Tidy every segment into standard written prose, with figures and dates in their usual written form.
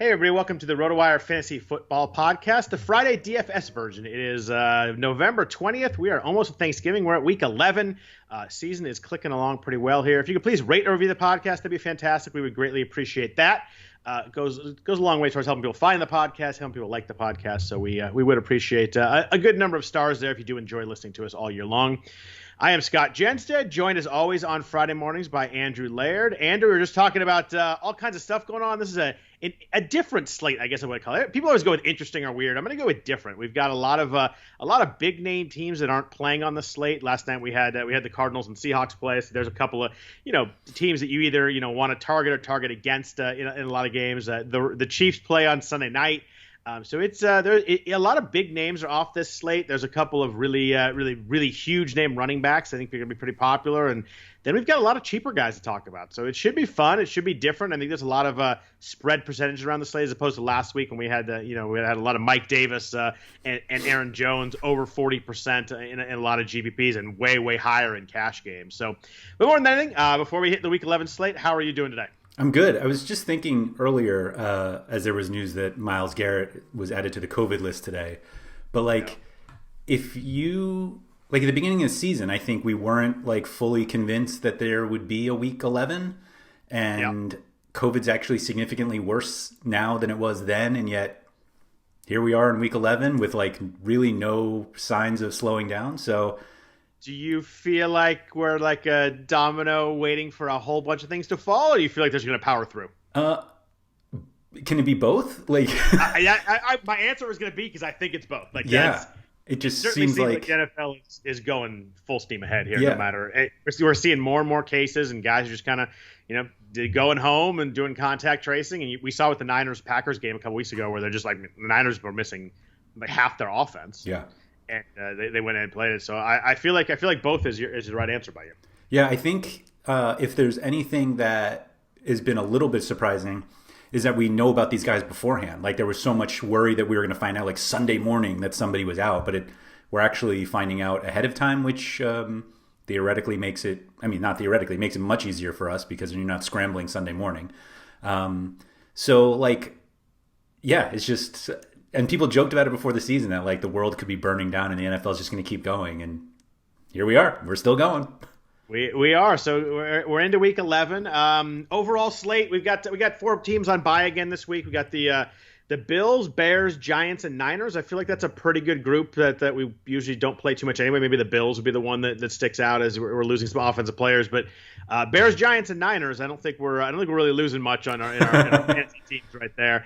Hey everybody, welcome to the RotoWire Fantasy Football Podcast, the Friday DFS version. It is November 20th. We are almost at Thanksgiving. We're at week 11. Season is clicking along pretty well here. If you could please rate or review the podcast, that'd be fantastic. We would greatly appreciate that. It goes a long way towards helping people find the podcast, helping people like the podcast. So we would appreciate a good number of stars there if you do enjoy listening to us all year long. I am Scott Jenstad, joined as always on Friday mornings by Andrew Laird. Andrew, we were just talking about all kinds of stuff going on. This is a different slate, I guess I would call it. People always go with interesting or weird. I'm going to go with different. We've got a lot of big name teams that aren't playing on the slate. Last night we had the Cardinals and Seahawks play. So there's a couple of teams that you either want to target or target against in a lot of games. The Chiefs play on Sunday night. So it's a lot of big names are off this slate. There's a couple of really huge name running backs. I think they're going to be pretty popular, and then we've got a lot of cheaper guys to talk about. So it should be fun. It should be different. I think there's a lot of spread percentages around the slate as opposed to last week when we had a lot of Mike Davis and Aaron Jones over 40% in a lot of GPPs and way higher in cash games. So, but more than anything, before we hit the week 11 slate, how are you doing today? I'm good. I was just thinking earlier, as there was news that Myles Garrett was added to the COVID list today. But if you at the beginning of the season, I think we weren't fully convinced that there would be a week 11, and COVID's actually significantly worse now than it was then, and yet here we are in week 11 with really no signs of slowing down. So. Do you feel like we're like a domino waiting for a whole bunch of things to fall, or do you feel like there's going to power through? Can it be both? My answer was going to be because I think it's both. It just seems like the NFL is going full steam ahead here. No matter, we're seeing more and more cases, and guys are just kind of going home and doing contact tracing. And we saw with the Niners-Packers game a couple weeks ago where they're just the Niners were missing half their offense. Yeah. And they went in and played it. So I feel like both is the right answer by you. Yeah, I think if there's anything that has been a little bit surprising is that we know about these guys beforehand. There was so much worry that we were going to find out Sunday morning that somebody was out, but we're actually finding out ahead of time, which theoretically makes it, not theoretically, makes it much easier for us because you're not scrambling Sunday morning. It's just... And people joked about it before the season that the world could be burning down and the NFL is just going to keep going. And here we are. We're still going. We are. So we're into week 11. Overall slate, we got 4 teams on bye again this week. We got the Bills, Bears, Giants, and Niners. I feel like that's a pretty good group that we usually don't play too much anyway. Maybe the Bills would be the one that sticks out as we're losing some offensive players. But Bears, Giants, and Niners, I don't think we're really losing much in our fantasy teams right there.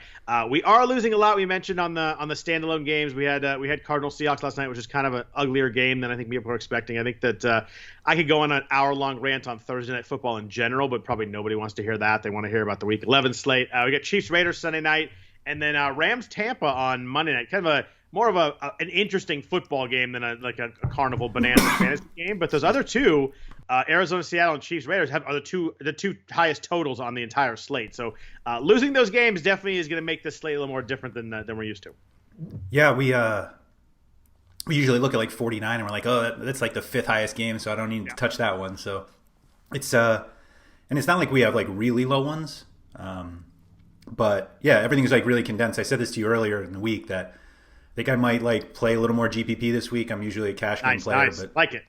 We are losing a lot. We mentioned on the standalone games we had Cardinals Seahawks last night, which is kind of an uglier game than I think people were expecting. I think that I could go on an hour-long rant on Thursday Night Football in general, but probably nobody wants to hear that. They want to hear about the Week 11 slate. We got Chiefs Raiders Sunday night. And then Rams Tampa on Monday night, kind of more of an interesting football game than a carnival bonanza fantasy game. But those other two, Arizona Seattle and Chiefs Raiders, are the two highest totals on the entire slate. So losing those games definitely is going to make this slate a little more different than we're used to. Yeah, we usually look at 49 and we're like, oh, that's the 5th highest game, so I don't need to touch that one. So it's and it's not like we have really low ones. But yeah, everything's really condensed. I said this to you earlier in the week that I think I might play a little more GPP this week. I'm usually a cash game player, but like it.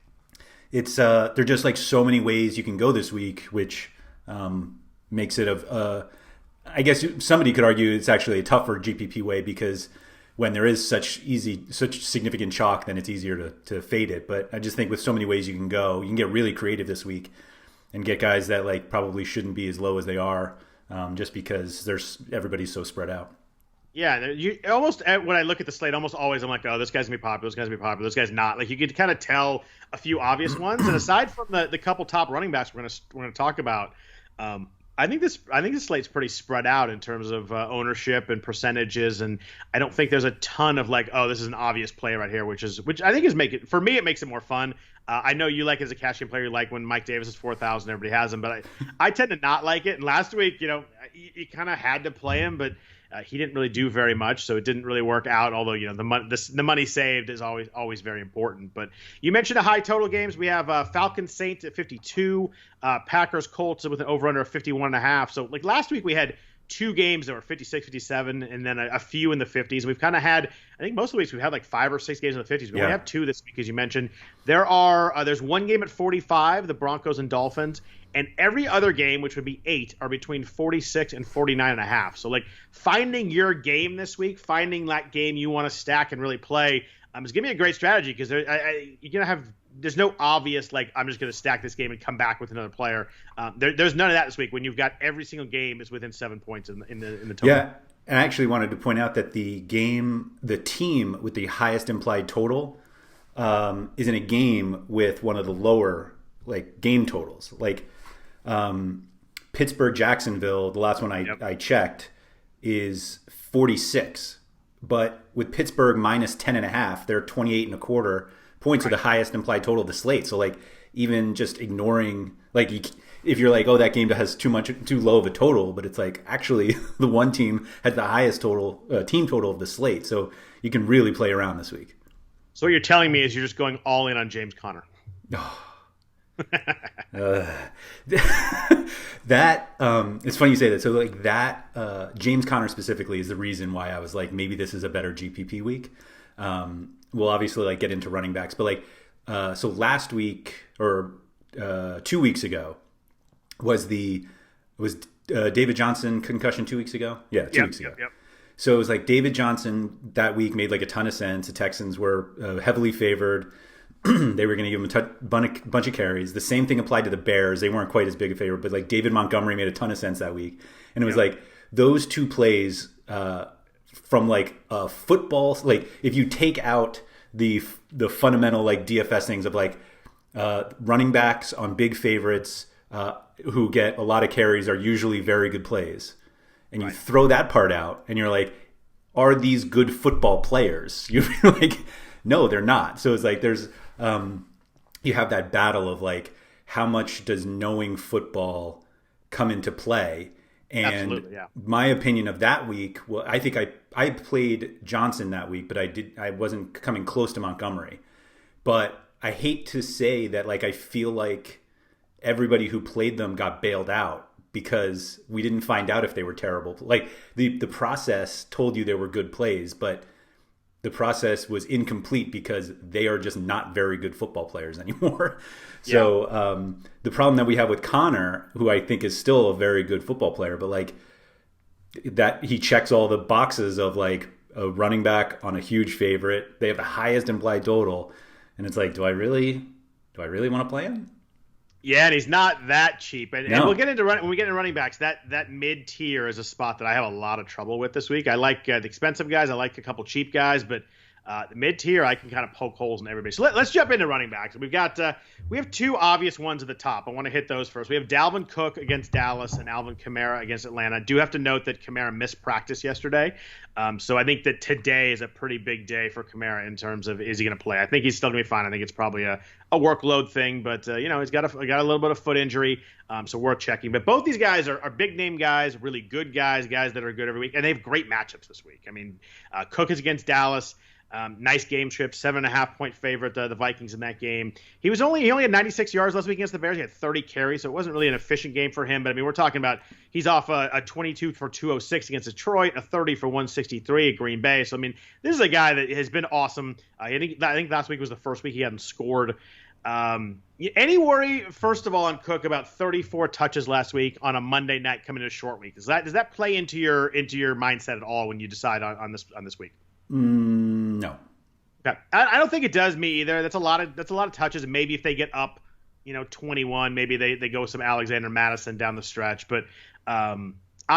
It's there are just so many ways you can go this week, which makes it I guess somebody could argue it's actually a tougher GPP way because when there is such significant chalk, then it's easier to fade it. But I just think with so many ways you can go, you can get really creative this week and get guys that probably shouldn't be as low as they are. Just because everybody's so spread out. Yeah, you almost when I look at the slate, almost always I'm like, oh, this guy's gonna be popular, this guy's gonna be popular, this guy's not. You could kind of tell a few obvious ones, and aside from the couple top running backs we're gonna talk about, I think this slate's pretty spread out in terms of ownership and percentages, and I don't think there's a ton of this is an obvious play right here, which I think it makes it more fun. I know you like as a cash game player, you like when Mike Davis is 4,000, everybody has him, but I tend to not like it. And last week, you kind of had to play him, but he didn't really do very much, so it didn't really work out. Although the money saved is always very important. But you mentioned the high total games. We have Falcons Saints at 52, Packers Colts with an over under of 51.5. So last week we had 2 games that were 56, 57, and then a few in the 50s. We've kind of had, I think most of the weeks we've had like 5 or 6 games in the 50s. We only have 2 this week, as you mentioned. There's 1 game at 45, the Broncos and Dolphins, and every other game, which would be 8, are between 46 and 49.5. So like finding your game this week, finding that game you want to stack and really play, is going to be a great strategy because you're going to have. There's no obvious, like, I'm just going to stack this game and come back with another player. There's none of that this week when you've got every single game is within 7 points in the total. Yeah, and I actually wanted to point out that the team with the highest implied total is in a game with one of the lower, like, game totals. Like, Pittsburgh Jacksonville, the last one I checked, is 46. But with Pittsburgh minus 10.5, they're 28.25 points are the highest implied total of the slate. So like even just ignoring like if you're like, oh, that game has too low of a total, but it's like actually the one team has the highest total team total of the slate. So you can really play around this week. So what you're telling me is you're just going all in on James Conner. That it's funny you say that. So like that James Conner specifically is the reason why I was like maybe this is a better GPP week. We'll obviously like get into running backs, but like so last week or 2 weeks ago was David Johnson concussion 2 weeks ago? Yeah, 2 weeks ago. Yep. So it was like David Johnson that week made like a ton of sense. The Texans were heavily favored. They were going to give him a bunch of carries. The same thing applied to the Bears. They weren't quite as big a favorite, but like David Montgomery made a ton of sense that week. And it was like those 2 plays from like a football, like if you take out the fundamental like DFS things of like running backs on big favorites who get a lot of carries are usually very good plays. And you throw that part out and you're like, are these good football players? You're like, no, they're not. So it's like there's you have that battle of like how much does knowing football come into play? And my opinion of that week, well, I think I played Johnson that week, but I wasn't coming close to Montgomery. But I hate to say that, like, I feel like everybody who played them got bailed out because we didn't find out if they were terrible. Like the process told you they were good plays, but the process was incomplete because they are just not very good football players anymore. So the problem that we have with Connor, who I think is still a very good football player, but like that he checks all the boxes of like a running back on a huge favorite. They have the highest implied total. And it's like, do I really want to play him? Yeah, and he's not that cheap. And we'll get into when we get into running backs, that mid tier is a spot that I have a lot of trouble with this week. I like the expensive guys. I like a couple cheap guys, but the mid tier I can kind of poke holes in everybody. So let's jump into running backs. We have 2 obvious ones at the top. I want to hit those first. We have Dalvin Cook against Dallas and Alvin Kamara against Atlanta. I do have to note that Kamara missed practice yesterday. So I think that today is a pretty big day for Kamara in terms of is he going to play. I think he's still going to be fine. I think it's probably a workload thing, but he's got a little bit of foot injury, so worth checking. But both these guys are big name guys, really good guys that are good every week, and they have great matchups this week. I mean, Cook is against Dallas. Nice game trip, 7.5-point favorite, the Vikings in that game. He only had 96 yards last week against the Bears. He had 30 carries, so it wasn't really an efficient game for him. But I mean, we're talking about he's off a 22 for 206 against Detroit, a 30 for 163 at Green Bay. So I mean, this is a guy that has been awesome. I think last week was the first week he hadn't scored. Any worry, first of all, on Cook about 34 touches last week on a Monday night coming to a short week? Does that play into your mindset at all when you decide on this week? No. Okay. I don't think it does me either. That's a lot of touches. And maybe if they get up, 21, maybe they go with some Alexander Madison down the stretch. But I'm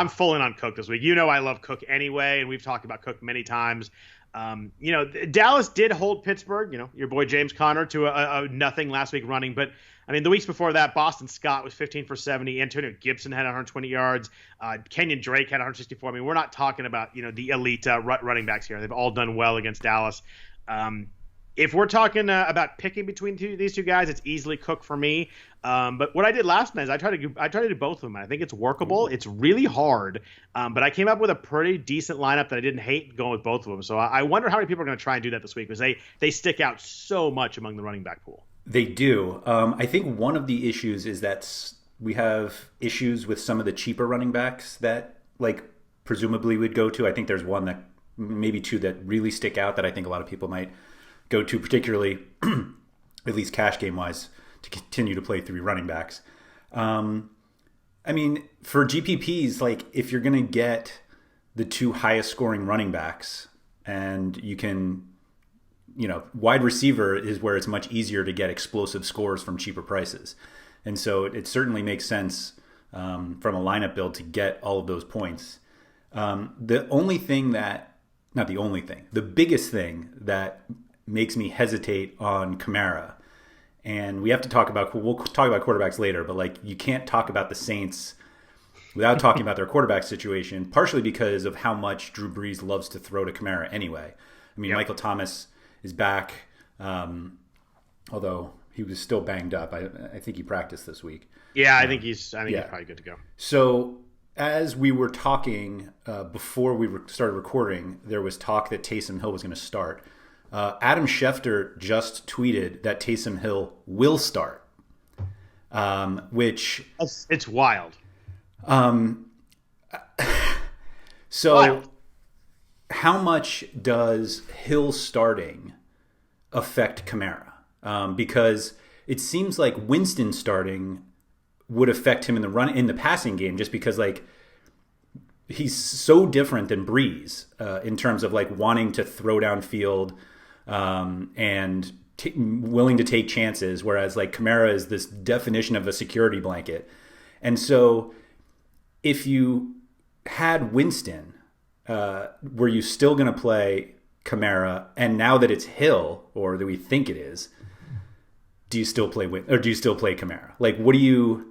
full in on Cook this week. I love Cook anyway, and we've talked about Cook many times. Dallas did hold Pittsburgh, your boy James Conner to a nothing last week running. But I mean, the weeks before that, Boston Scott was 15 for 70. Antonio Gibson had 120 yards. Kenyon Drake had 164. I mean, we're not talking about, the elite running backs here. They've all done well against Dallas. If we're talking about picking between these 2 guys, it's easily Cook for me. But what I did last night is I tried to do both of them. I think it's workable. It's really hard, but I came up with a pretty decent lineup that I didn't hate going with both of them. So I wonder how many people are going to try and do that this week because they stick out so much among the running back pool. They do. I think one of the issues is that we have issues with some of the cheaper running backs that like presumably would go to. I think there's one that maybe two that really stick out that I think a lot of people might go to, particularly at least cash game wise, to continue to play 3 running backs. I mean, for GPPs, like if you're going to get the 2 highest scoring running backs and you can, wide receiver is where it's much easier to get explosive scores from cheaper prices. And so it certainly makes sense from a lineup build to get all of those points. The biggest thing that makes me hesitate on Kamara, and we'll talk about quarterbacks later, but like you can't talk about the Saints without talking about their quarterback situation, partially because of how much Drew Brees loves to throw to Kamara anyway. I mean, Michael Thomas is back, although he was still banged up. I think he practiced this week. Yeah, I think he's probably good to go. So as we were talking before we started recording, there was talk that Taysom Hill was going to start. Adam Schefter just tweeted that Taysom Hill will start, which it's wild. So wild. How much does Hill starting affect Kamara? Because it seems like Winston starting would affect him in the passing game, just because like he's so different than Brees in terms of like wanting to throw downfield and willing to take chances, whereas like Kamara is this definition of a security blanket. And so if you had Winston, were you still going to play Kamara? And now that it's Hill, or that we think it is, do you still play Kamara? Like, what do you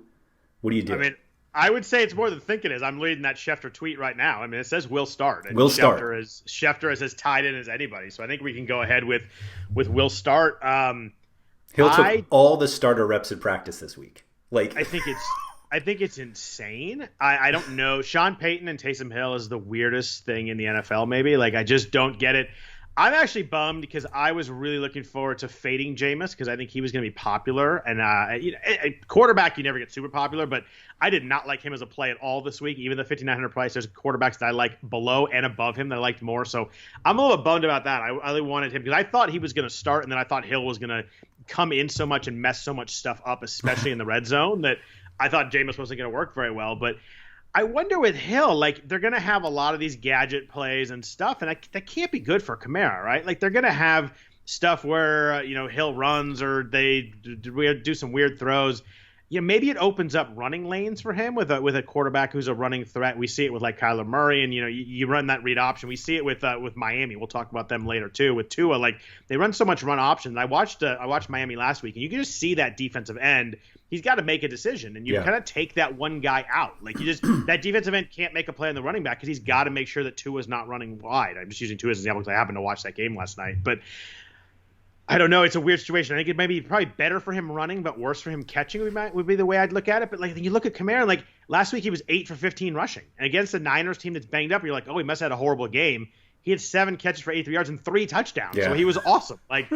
do? I mean, I would say it's more than think it is. I'm reading that Schefter tweet right now. I mean, it says will start. And Schefter is as tied in as anybody. So I think we can go ahead with will start. Hill took all the starter reps at practice this week. Like, I think it's insane. I don't know. Sean Payton and Taysom Hill is the weirdest thing in the NFL, maybe. Like, I just don't get it. I'm actually bummed because I was really looking forward to fading Jameis because I think he was going to be popular. And a quarterback, you never get super popular, but I did not like him as a play at all this week. Even the 5,900 price, there's quarterbacks that I like below and above him that I liked more. So I'm a little bit bummed about that. I really wanted him because I thought he was going to start, and then I thought Hill was going to come in so much and mess so much stuff up, especially in the red zone, that I thought Jameis wasn't going to work very well. But I wonder with Hill, like they're going to have a lot of these gadget plays and stuff, and that can't be good for Kamara, right? Like they're going to have stuff where Hill runs or they do some weird throws. Maybe it opens up running lanes for him with a quarterback who's a running threat. We see it with like Kyler Murray, and you run that read option. We see it with Miami. We'll talk about them later too. With Tua, like they run so much run options. I watched Miami last week, and you can just see that defensive end. He's got to make a decision, and you kind of take that one guy out. Like that defensive end can't make a play on the running back because he's got to make sure that Tua's not running wide. I'm just using Tua as an example because I happened to watch that game last night, but I don't know. It's a weird situation. I think it might be probably better for him running, but worse for him catching would be the way I'd look at it. But like you look at Kamara, like last week he was 8 for 15 rushing, and against the Niners team that's banged up, you're like, oh, he must have had a horrible game. He had 7 catches for 83 yards and 3 touchdowns. Yeah. So he was awesome. Like,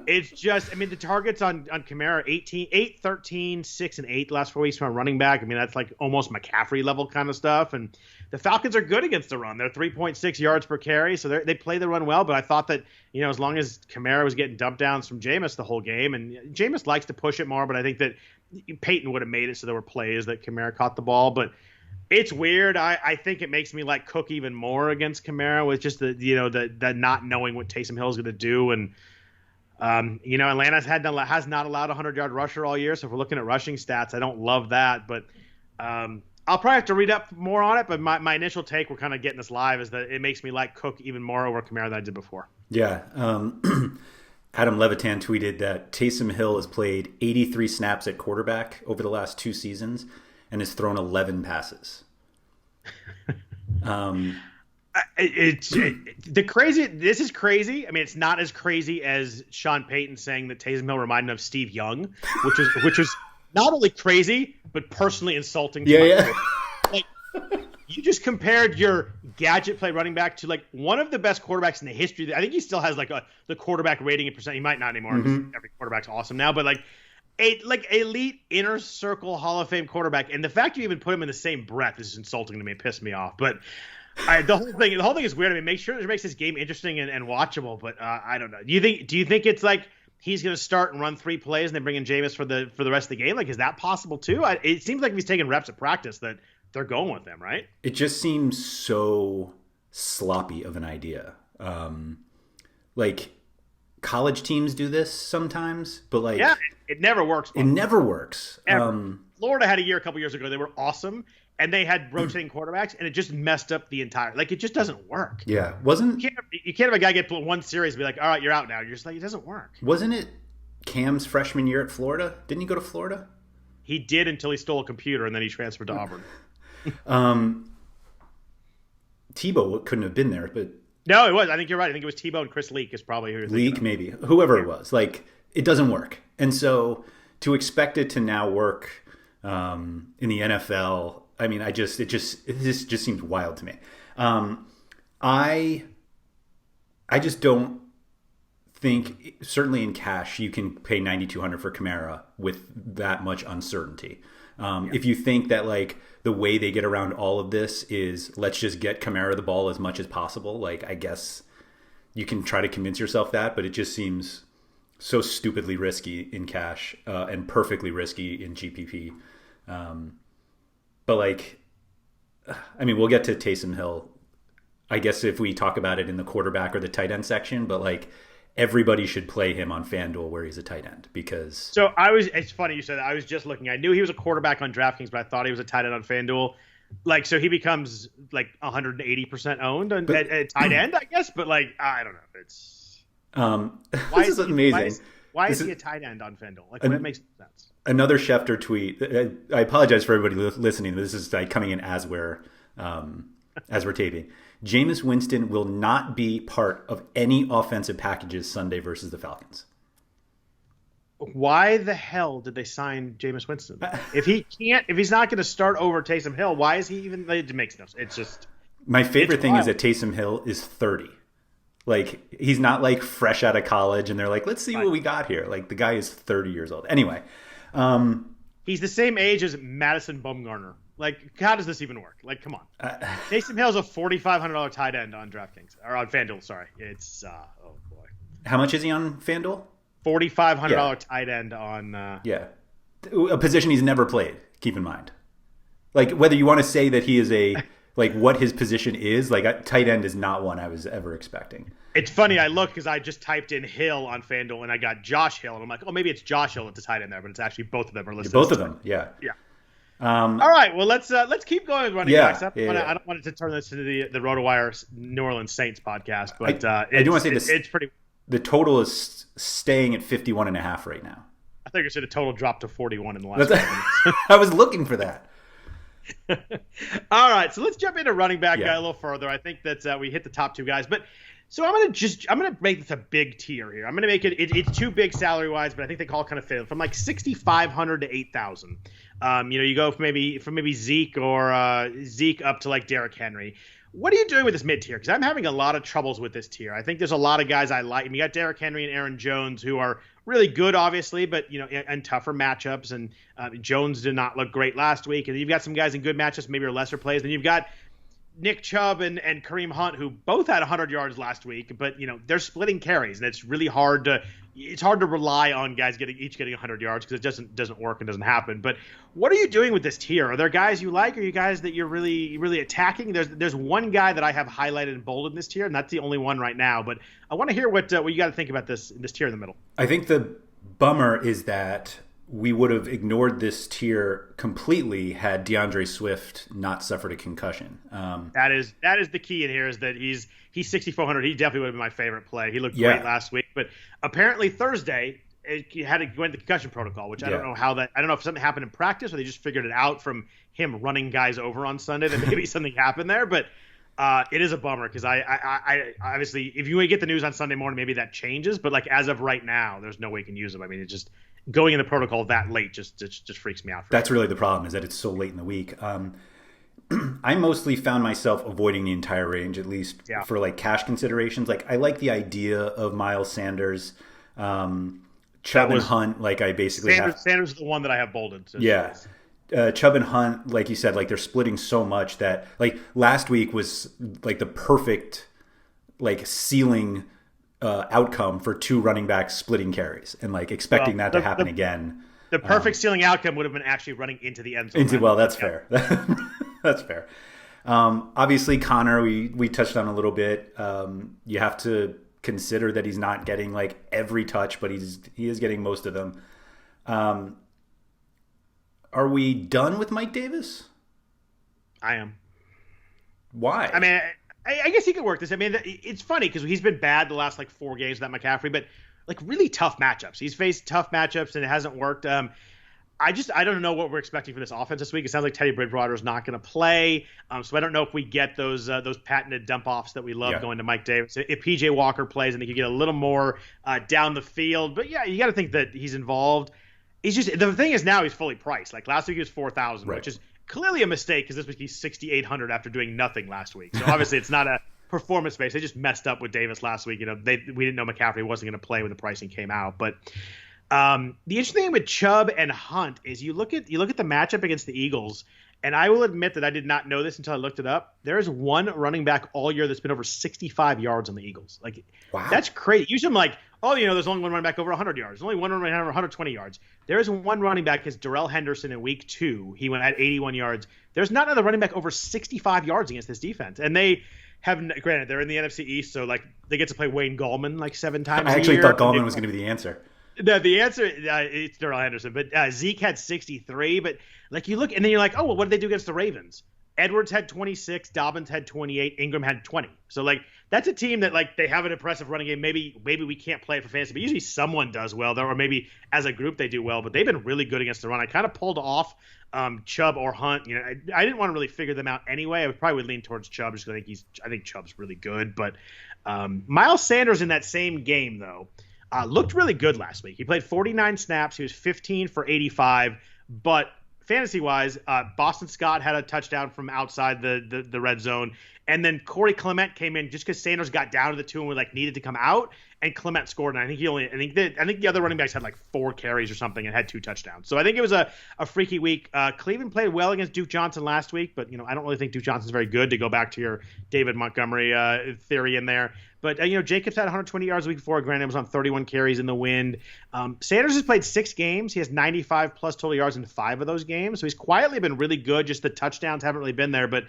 it's just, I mean, the targets on Kamara, 8, 13, 6, and 8 the last 4 weeks from a running back. I mean, that's like almost McCaffrey level kind of stuff. And the Falcons are good against the run. They're 3.6 yards per carry. So they play the run well. But I thought that, as long as Kamara was getting dump downs from Jameis the whole game, and Jameis likes to push it more, but I think that Peyton would have made it so there were plays that Kamara caught the ball. But it's weird. I think it makes me like Cook even more against Kamara with just the not knowing what Taysom Hill is going to do. And, Atlanta has not allowed a 100-yard rusher all year. So if we're looking at rushing stats, I don't love that. But I'll probably have to read up more on it. But my initial take, we're kind of getting this live, is that it makes me like Cook even more over Kamara than I did before. Yeah. Adam Levitan tweeted that Taysom Hill has played 83 snaps at quarterback over the last 2 seasons and has thrown 11 passes. This is crazy. I mean, it's not as crazy as Sean Payton saying that Taysom Hill reminded him of Steve Young, which was not only crazy but personally insulting. Like, you just compared your gadget play running back to like one of the best quarterbacks in the history. I think he still has like the quarterback rating in percent. He might not anymore. Mm-hmm. Every quarterback's awesome now, but like, elite inner circle Hall of Fame quarterback, and the fact you even put him in the same breath is insulting to me. It pissed me off. But the whole thing is weird. I mean, make sure it makes this game interesting and watchable. But I don't know. Do you think it's like he's going to start and run 3 plays and then bring in Jameis for the rest of the game? Like, is that possible too? It seems like if he's taking reps at practice that they're going with him, right? It just seems so sloppy of an idea. Like college teams do this sometimes, but like it never works. It never works. Florida had a year a couple years ago. They were awesome, and they had rotating quarterbacks, and it just messed up the entire. Like, it just doesn't work. Yeah, you can't have a guy get one series and be like, all right, you're out now. You're just like, it doesn't work. Wasn't it Cam's freshman year at Florida? Didn't he go to Florida? He did until he stole a computer, and then he transferred to Auburn. Tebow couldn't have been there, but no, it was. I think you're right. I think it was Tebow and Chris Leak is probably who you're thinking of. Maybe whoever it was. Like, it doesn't work, and so to expect it to now work in the NFL, I mean, it just seems wild to me. I just don't think, certainly in cash, you can pay $9,200 for Kamara with that much uncertainty. If you think that like the way they get around all of this is let's just get Kamara the ball as much as possible, like I guess you can try to convince yourself that, but it just seems so stupidly risky in cash and perfectly risky in GPP. But like, I mean, we'll get to Taysom Hill, I guess, if we talk about it in the quarterback or the tight end section, but like everybody should play him on FanDuel where he's a tight end because. So it's funny you said that. I was just looking. I knew he was a quarterback on DraftKings, but I thought he was a tight end on FanDuel. Like, so he becomes like 180% owned at tight end, I guess. But like, I don't know. It's this is amazing. Why is he a tight end on FanDuel? Like, that makes sense. Another Schefter tweet. I apologize for everybody listening. This is like coming in as we're taping. Jameis Winston will not be part of any offensive packages Sunday versus the Falcons. Why the hell did they sign Jameis Winston? If he's not going to start over Taysom Hill, why is he even? It makes no sense. It's just. My favorite thing is that Taysom Hill is 30. Like, he's not like fresh out of college and they're like, let's see what we got here. Like, the guy is 30 years old. Anyway. He's the same age as Madison Bumgarner. Like, how does this even work? Like, come on. Taysom Hill's a $4,500 tight end on DraftKings. Or on FanDuel, sorry. It's, oh boy. How much is he on FanDuel? $4,500 tight end on... Yeah. A position he's never played, keep in mind. Like, whether you want to say that he is like, what his position is, like, tight end is not one I was ever expecting. It's funny, I look because I just typed in Hill on FanDuel and I got Josh Hill, and I'm like, oh, maybe it's Josh Hill at the tight end there, but it's actually both of them are listed. Both of them, yeah. Yeah. All right, well, let's keep going with running backs. I don't want it to turn this into the RotoWire New Orleans Saints podcast, but I do want to say this. It's pretty. The total is staying at 51.5 right now. I think you said the total dropped to 41 in the last 5 minutes. I was looking for that. All right, so let's jump into running back a little further. I think that we hit the top 2 guys, but so I'm gonna make this a big tier here. I'm gonna make it's too big salary wise, but I think they all kind of fit from like 6,500 to 8,000. You go from maybe Zeke or Zeke up to like Derrick Henry. What are you doing with this mid tier? Because I'm having a lot of troubles with this tier. I think there's a lot of guys I like. I mean, you got Derrick Henry and Aaron Jones who are really good, obviously, but and tougher matchups. And Jones did not look great last week. And you've got some guys in good matchups, maybe or lesser plays. Then you've got Nick Chubb and Kareem Hunt, who both had 100 yards last week, but they're splitting carries, and it's really hard to rely on guys getting 100 yards because it doesn't work and doesn't happen. But what are you doing with this tier? Are there guys you like? Are you guys that you're really really attacking? There's one guy that I have highlighted and bolded in this tier, and that's the only one right now. But I want to hear what you got to think about this tier in the middle. I think the bummer is that we would have ignored this tier completely had DeAndre Swift not suffered a concussion. That is the key in here is that he's 6,400. He definitely would have been my favorite play. He looked great last week, but apparently Thursday he had to go into the concussion protocol, which I don't know how that. I don't know if something happened in practice or they just figured it out from him running guys over on Sunday that maybe something happened there, but. It is a bummer because I obviously if you get the news on Sunday morning, maybe that changes. But like as of right now, there's no way you can use them. I mean, it's just going in the protocol that late just freaks me out. That's really the problem is that it's so late in the week. I mostly found myself avoiding the entire range, at least for like cash considerations. Like I like the idea of Miles Sanders Chubb and Hunt, like I basically Sanders is the one that I have bolded. So yeah. Chubb and Hunt, like you said, like they're splitting so much that like last week was like the perfect like ceiling outcome for 2 running backs splitting carries and like expecting that to happen again. The perfect ceiling outcome would have been actually running into the end zone. Well, that's fair. That's fair. Obviously, Connor, we touched on a little bit. You have to consider that he's not getting like every touch, but he is getting most of them. Are we done with Mike Davis? I am. Why? I mean, I guess he could work this. I mean, it's funny because he's been bad the last like 4 games without McCaffrey, but like really tough matchups. He's faced tough matchups and it hasn't worked. I don't know what we're expecting for this offense this week. It sounds like Teddy Bridgewater is not going to play. So I don't know if we get those patented dump offs that we love going to Mike Davis. If PJ Walker plays, I think you get a little more down the field. But yeah, you got to think that he's involved. He's just the thing is now he's fully priced. Like last week he was 4,000, which is clearly a mistake because this week he's 6,800 after doing nothing last week. So obviously it's not a performance base. They just messed up with Davis last week. We didn't know McCaffrey wasn't going to play when the pricing came out, but. The interesting thing with Chubb and Hunt is you look at the matchup against the Eagles, and I will admit that I did not know this until I looked it up. There is one running back all year that's been over 65 yards on the Eagles. Like, wow. That's crazy. Usually I'm like, there's only one running back over 100 yards. There's only one running back over 120 yards. There is one running back, is Darrell Henderson in week 2. He went at 81 yards. There's not another running back over 65 yards against this defense. And they have, granted, they're in the NFC East, so like they get to play Wayne Gallman like 7 times a year. I actually thought Gallman was going to be the answer. No, the answer it's Darrell Henderson, but Zeke had 63. But like you look, and then you're like, oh well, what did they do against the Ravens? Edwards had 26, Dobbins had 28, Ingram had 20. So like that's a team that like they have an impressive running game. Maybe we can't play it for fantasy, but usually someone does well, or maybe as a group they do well. But they've been really good against the run. I kind of pulled off Chubb or Hunt. I didn't want to really figure them out anyway. I probably would lean towards Chubb just because I think Chubb's really good. But Miles Sanders in that same game though. Looked really good last week. He played 49 snaps. He was 15 for 85. But fantasy-wise, Boston Scott had a touchdown from outside the red zone. And then Corey Clement came in just because Sanders got down to the 2 and needed to come out. And Clement scored. And I think the other running backs had like 4 carries or something and had 2 touchdowns. So I think it was a freaky week. Cleveland played well against Duke Johnson last week. But, I don't really think Duke Johnson's very good, to go back to your David Montgomery theory in there. But, Jacobs had 120 yards the week before. Granted, it was on 31 carries in the wind. Sanders has played 6 games. He has 95-plus total yards in 5 of those games. So he's quietly been really good. Just the touchdowns haven't really been there. But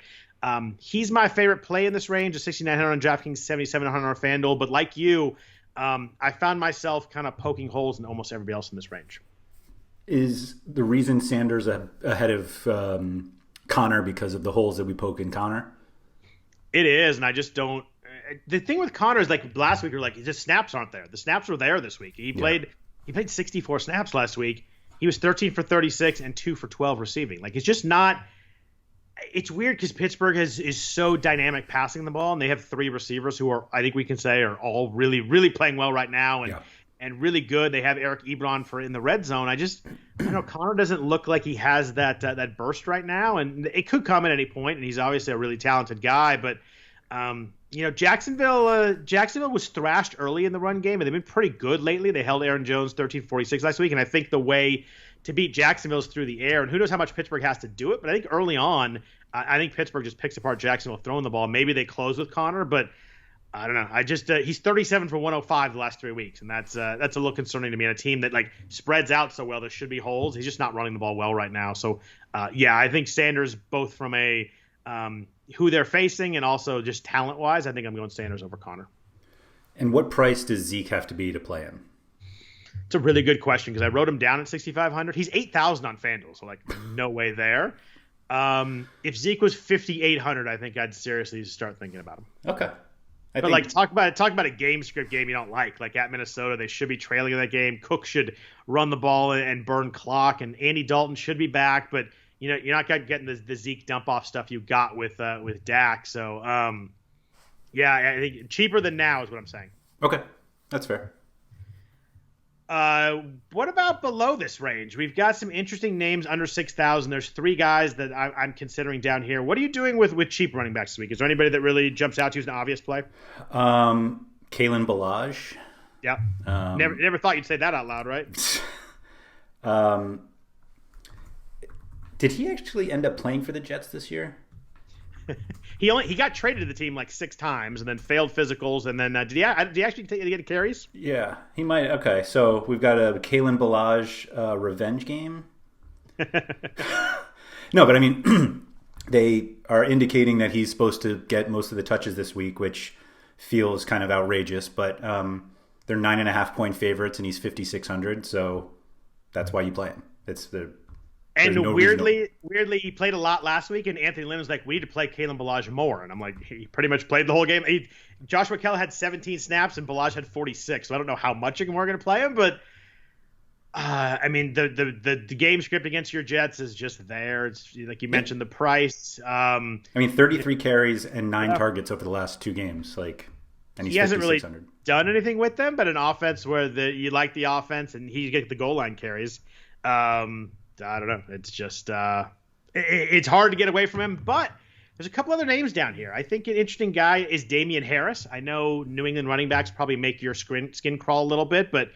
he's my favorite play in this range, of 6,900 on DraftKings, 7,700 on FanDuel. But like you, I found myself kind of poking holes in almost everybody else in this range. Is the reason Sanders ahead of Connor because of the holes that we poke in Connor? It is, and I just don't. The thing with Connor is like last week, you're like, just snaps aren't there. The snaps were there this week. He played 64 snaps last week. He was 13 for 36 and 2 for 12 receiving. Like it's just not. It's weird because Pittsburgh is so dynamic passing the ball, and they have 3 receivers who are, I think we can say, are all really, really playing well right now and really good. They have Eric Ebron for in the red zone. I don't know. Connor doesn't look like he has that burst right now, and it could come at any point. And he's obviously a really talented guy, but. Jacksonville was thrashed early in the run game, and they've been pretty good lately. They held Aaron Jones 13-46 last week, and I think the way to beat Jacksonville is through the air, and who knows how much Pittsburgh has to do it, but I think early on, I think Pittsburgh just picks apart Jacksonville throwing the ball. Maybe they close with Connor, but I don't know. He's 37 for 105 the last 3 weeks, and that's a little concerning to me. And a team that like spreads out so well, there should be holes. He's just not running the ball well right now. So, I think Sanders, both from a who they're facing and also just talent-wise, I think I'm going Sanders over Connor. And what price does Zeke have to be to play him? It's a really good question because I wrote him down at 6,500. He's 8,000 on FanDuel, so like no way there. If Zeke was 5,800, I think I'd seriously start thinking about him. Okay. Talk about a game script game you don't like. Like at Minnesota, they should be trailing in that game. Cook should run the ball and burn clock, and Andy Dalton should be back, but you're not getting the Zeke dump off stuff you got with Dak. So I think cheaper than now is what I'm saying. Okay, that's fair. What about below this range? We've got some interesting names under 6,000. There's 3 guys that I'm considering down here. What are you doing with cheap running backs this week? Is there anybody that really jumps out to you as an obvious play? Caitlyn Bellage. Yeah. Never thought you'd say that out loud, right? Did he actually end up playing for the Jets this year? He got traded to the team like 6 times and then failed physicals, and then did he actually get carries? Yeah, he might. Okay, so we've got a Caitlyn Bellage revenge game. No, but I mean, they are indicating that he's supposed to get most of the touches this week, which feels kind of outrageous. But they're 9.5-point favorites, and he's 5,600, so that's why you play him. And weirdly, he played a lot last week, and Anthony Lynn was like, we need to play Caitlyn Bellage more. And I'm like, he pretty much played the whole game. Joshua Kell had 17 snaps, and Bellage had 46. So I don't know how much more going to play him, but I mean, the game script against your Jets is just there. It's like you mentioned, the price. I mean, 33 carries and 9 targets over the last 2 games. And he hasn't really done anything with them, but an offense where you like the offense, and he gets the goal line carries. I don't know. It's just it's hard to get away from him, but there's a couple other names down here. I think an interesting guy is Damien Harris. I know New England running backs probably make your skin crawl a little bit, but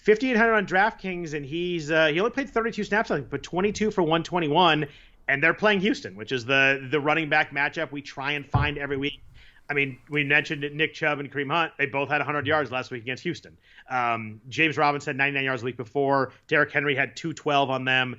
5,800 on DraftKings, and he only played 32 snaps, I think, but 22 for 121, and they're playing Houston, which is the running back matchup we try and find every week. I mean, we mentioned Nick Chubb and Kareem Hunt. They both had 100 yards last week against Houston. James Robinson had 99 yards the week before. Derrick Henry had 212 on them.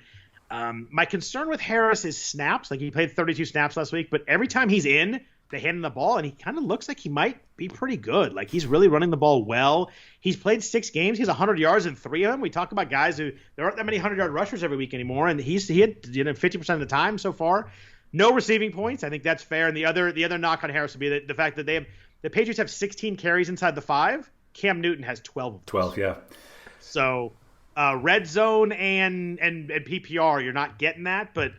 My concern with Harris is snaps. Like, he played 32 snaps last week, but every time he's in, they hand him the ball, and he kind of looks like he might be pretty good. Like, he's really running the ball well. He's played 6 games. He's 100 yards in 3 of them. We talk about guys there aren't that many 100-yard rushers every week anymore, and he had 50% of the time so far. No receiving points. I think that's fair. And the other knock on Harris would be the fact that the Patriots have 16 carries inside the 5. Cam Newton has 12. 12, yeah. So red zone and PPR, you're not getting that. But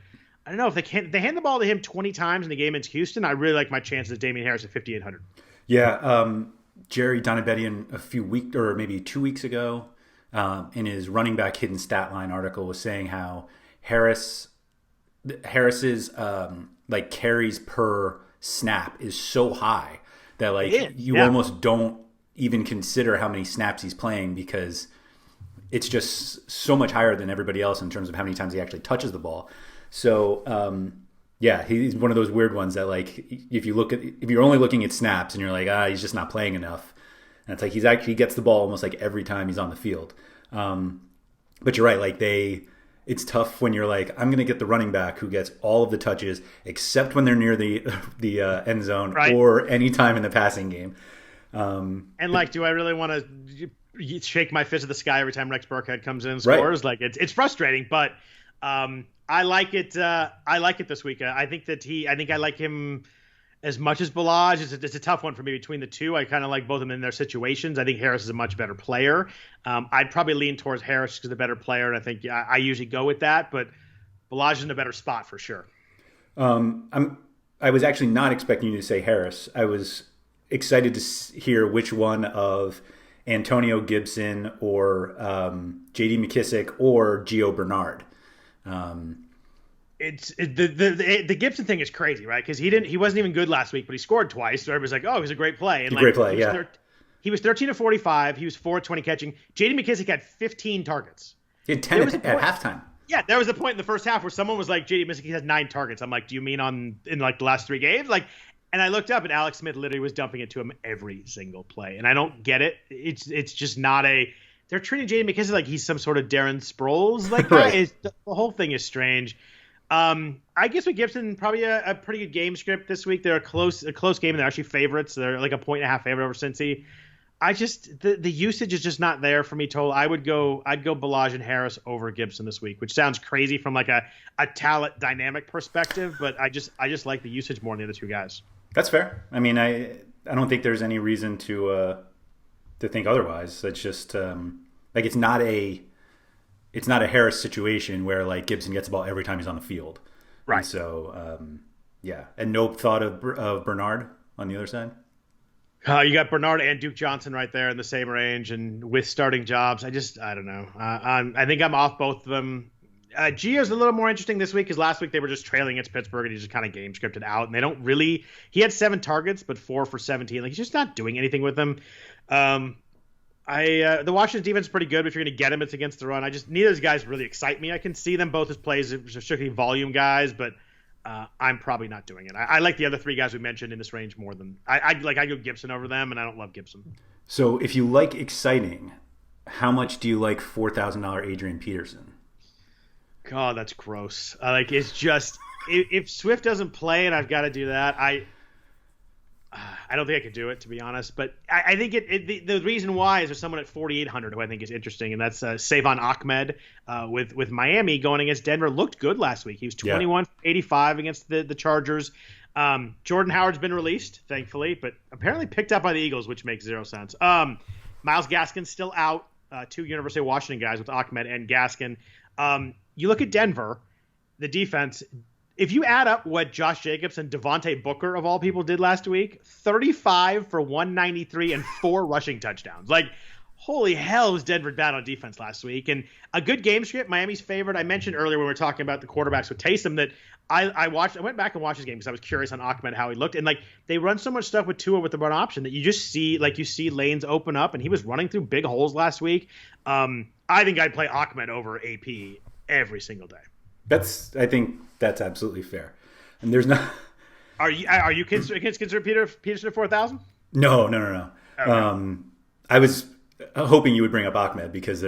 I don't know if they hand the ball to him 20 times in the game against Houston. I really like my chances of Damien Harris at 5,800. Yeah, Jerry Donabedian a few weeks or maybe 2 weeks ago, in his running back hidden stat line article, was saying how Harris's like carries per snap is so high that almost don't even consider how many snaps he's playing, because it's just so much higher than everybody else in terms of how many times he actually touches the ball. So he's one of those weird ones that, like, if you're only looking at snaps and you're like, he's just not playing enough, and it's like he gets the ball almost like every time he's on the field. But you're right, like it's tough when you're like, I'm going to get the running back who gets all of the touches except when they're near the end zone, right, or any time in the passing game. And do I really want to shake my fist at the sky every time Rex Burkhead comes in and scores? Right. Like, it's frustrating, but I like it. I like it this week. I think I like him as much as Bellage. It's a tough one for me between the two. I kind of like both of them in their situations. I think Harris is a much better player. I'd probably lean towards Harris because he's a better player, and I think I usually go with that. But Bellage is in a better spot for sure. I was actually not expecting you to say Harris. I was excited to hear which one of Antonio Gibson or J.D. McKissick or Gio Bernard. The Gibson thing is crazy, right? Because he wasn't even good last week, but he scored twice. So everybody's like, oh, it was a great play. And great play, yeah. He was 13 of 45. He was 4-20 catching. J.D. McKissick had 15 targets. He had 10 at halftime. Yeah, there was a point in the first half where someone was like, J.D. McKissick has 9 targets. I'm like, do you mean in like the last 3 games? Like, and I looked up, and Alex Smith literally was dumping it to him every single play. And I don't get it. It's just not they're treating J.D. McKissick like he's some sort of Darren Sproles. Like, right. The whole thing is strange. I guess with Gibson, probably a pretty good game script this week. They're a close game, and they're actually favorites. They're like a 1.5 favorite over Cincy. The usage is just not there for me total. I'd go Bellage and Harris over Gibson this week, which sounds crazy from like a talent dynamic perspective, but I just like the usage more than the other two guys. That's fair. I mean, I don't think there's any reason to think otherwise. It's just like it's not a Harris situation where like Gibson gets the ball every time he's on the field. Right. And so and no thought of Bernard on the other side. You got Bernard and Duke Johnson right there in the same range, and with starting jobs, I don't know. I think I'm off both of them. Gio's a little more interesting this week because last week they were just trailing against Pittsburgh and he just kind of game scripted out, and they don't really. He had 7 targets, but 4 for 17. Like, he's just not doing anything with them. The Washington defense is pretty good, but if you're going to get them, it's against the run. Neither of those guys really excite me. I can see them both as plays, strictly volume guys, but I'm probably not doing it. I like the other three guys we mentioned in this range more than I go Gibson over them, and I don't love Gibson. So if you like exciting, how much do you like $4,000 Adrian Peterson? God, that's gross. It's just if Swift doesn't play and I've got to do that, I don't think I could do it, to be honest. But I think the reason why is there's someone at 4,800 who I think is interesting, and that's Savon Ahmed with Miami going against Denver. Looked good last week. He was 21 for 85 against the Chargers. Jordan Howard's been released, thankfully, but apparently picked up by the Eagles, which makes zero sense. Myles Gaskin's still out. Two University of Washington guys with Ahmed and Gaskin. You look at Denver, the defense. If you add up what Josh Jacobs and Devontae Booker, of all people, did last week, 35 for 193 and 4 rushing touchdowns. Holy hell was Denver bad on defense last week. And a good game script, Miami's favorite. I mentioned earlier when we were talking about the quarterbacks with Taysom that I went back and watched his game because I was curious on Ahmed, how he looked. And they run so much stuff with Tua with the run option that you just see, you see lanes open up, and he was running through big holes last week. I think I'd play Ahmed over AP every single day. I think that's absolutely fair. And there's no. Are you consider Peterson at 4,000? No. Okay. I was hoping you would bring up Ahmed because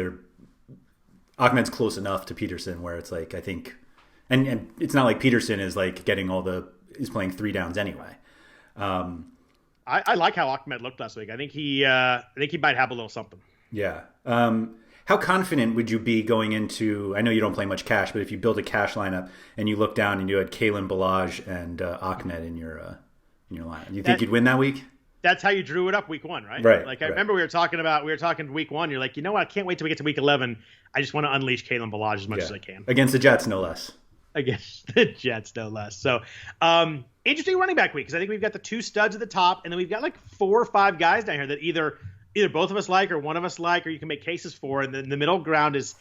Ahmed's close enough to Peterson where it's I think, and it's not like Peterson is getting is playing 3 downs anyway. I like how Ahmed looked last week. I think he might have a little something. Yeah. How confident would you be going into? I know you don't play much cash, but if you build a cash lineup and you look down and you had Caitlyn Bellage and Ahmed in your lineup, you think you'd win that week? That's how you drew it up week 1, right? Right. I remember we were talking week 1. You're like, you know what? I can't wait till we get to week 11. I just want to unleash Caitlyn Bellage as much as I can against the Jets, no less. Against the Jets, no less. So, interesting running back week because I think we've got the 2 studs at the top, and then we've got 4 or 5 guys down here that either both of us like or one of us like, or you can make cases for. And then the middle ground is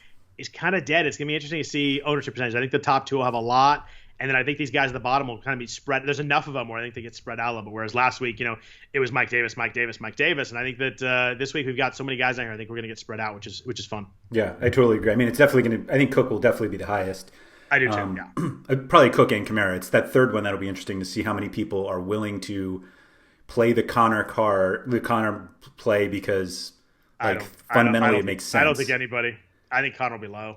kind of dead. It's going to be interesting to see ownership percentage. I think the top 2 will have a lot. And then I think these guys at the bottom will kind of be spread. There's enough of them where I think they get spread out a little bit. Whereas last week, it was Mike Davis. And I think that this week we've got so many guys down here. I think we're going to get spread out, which is fun. Yeah, I totally agree. I mean, it's definitely going to – I think Cook will definitely be the highest. I do too, yeah. Probably Cook and Kamara. It's that third one that'll be interesting to see how many people are willing to play the Connor play because – fundamentally, it makes sense. I don't think anybody. I think Connor will be low.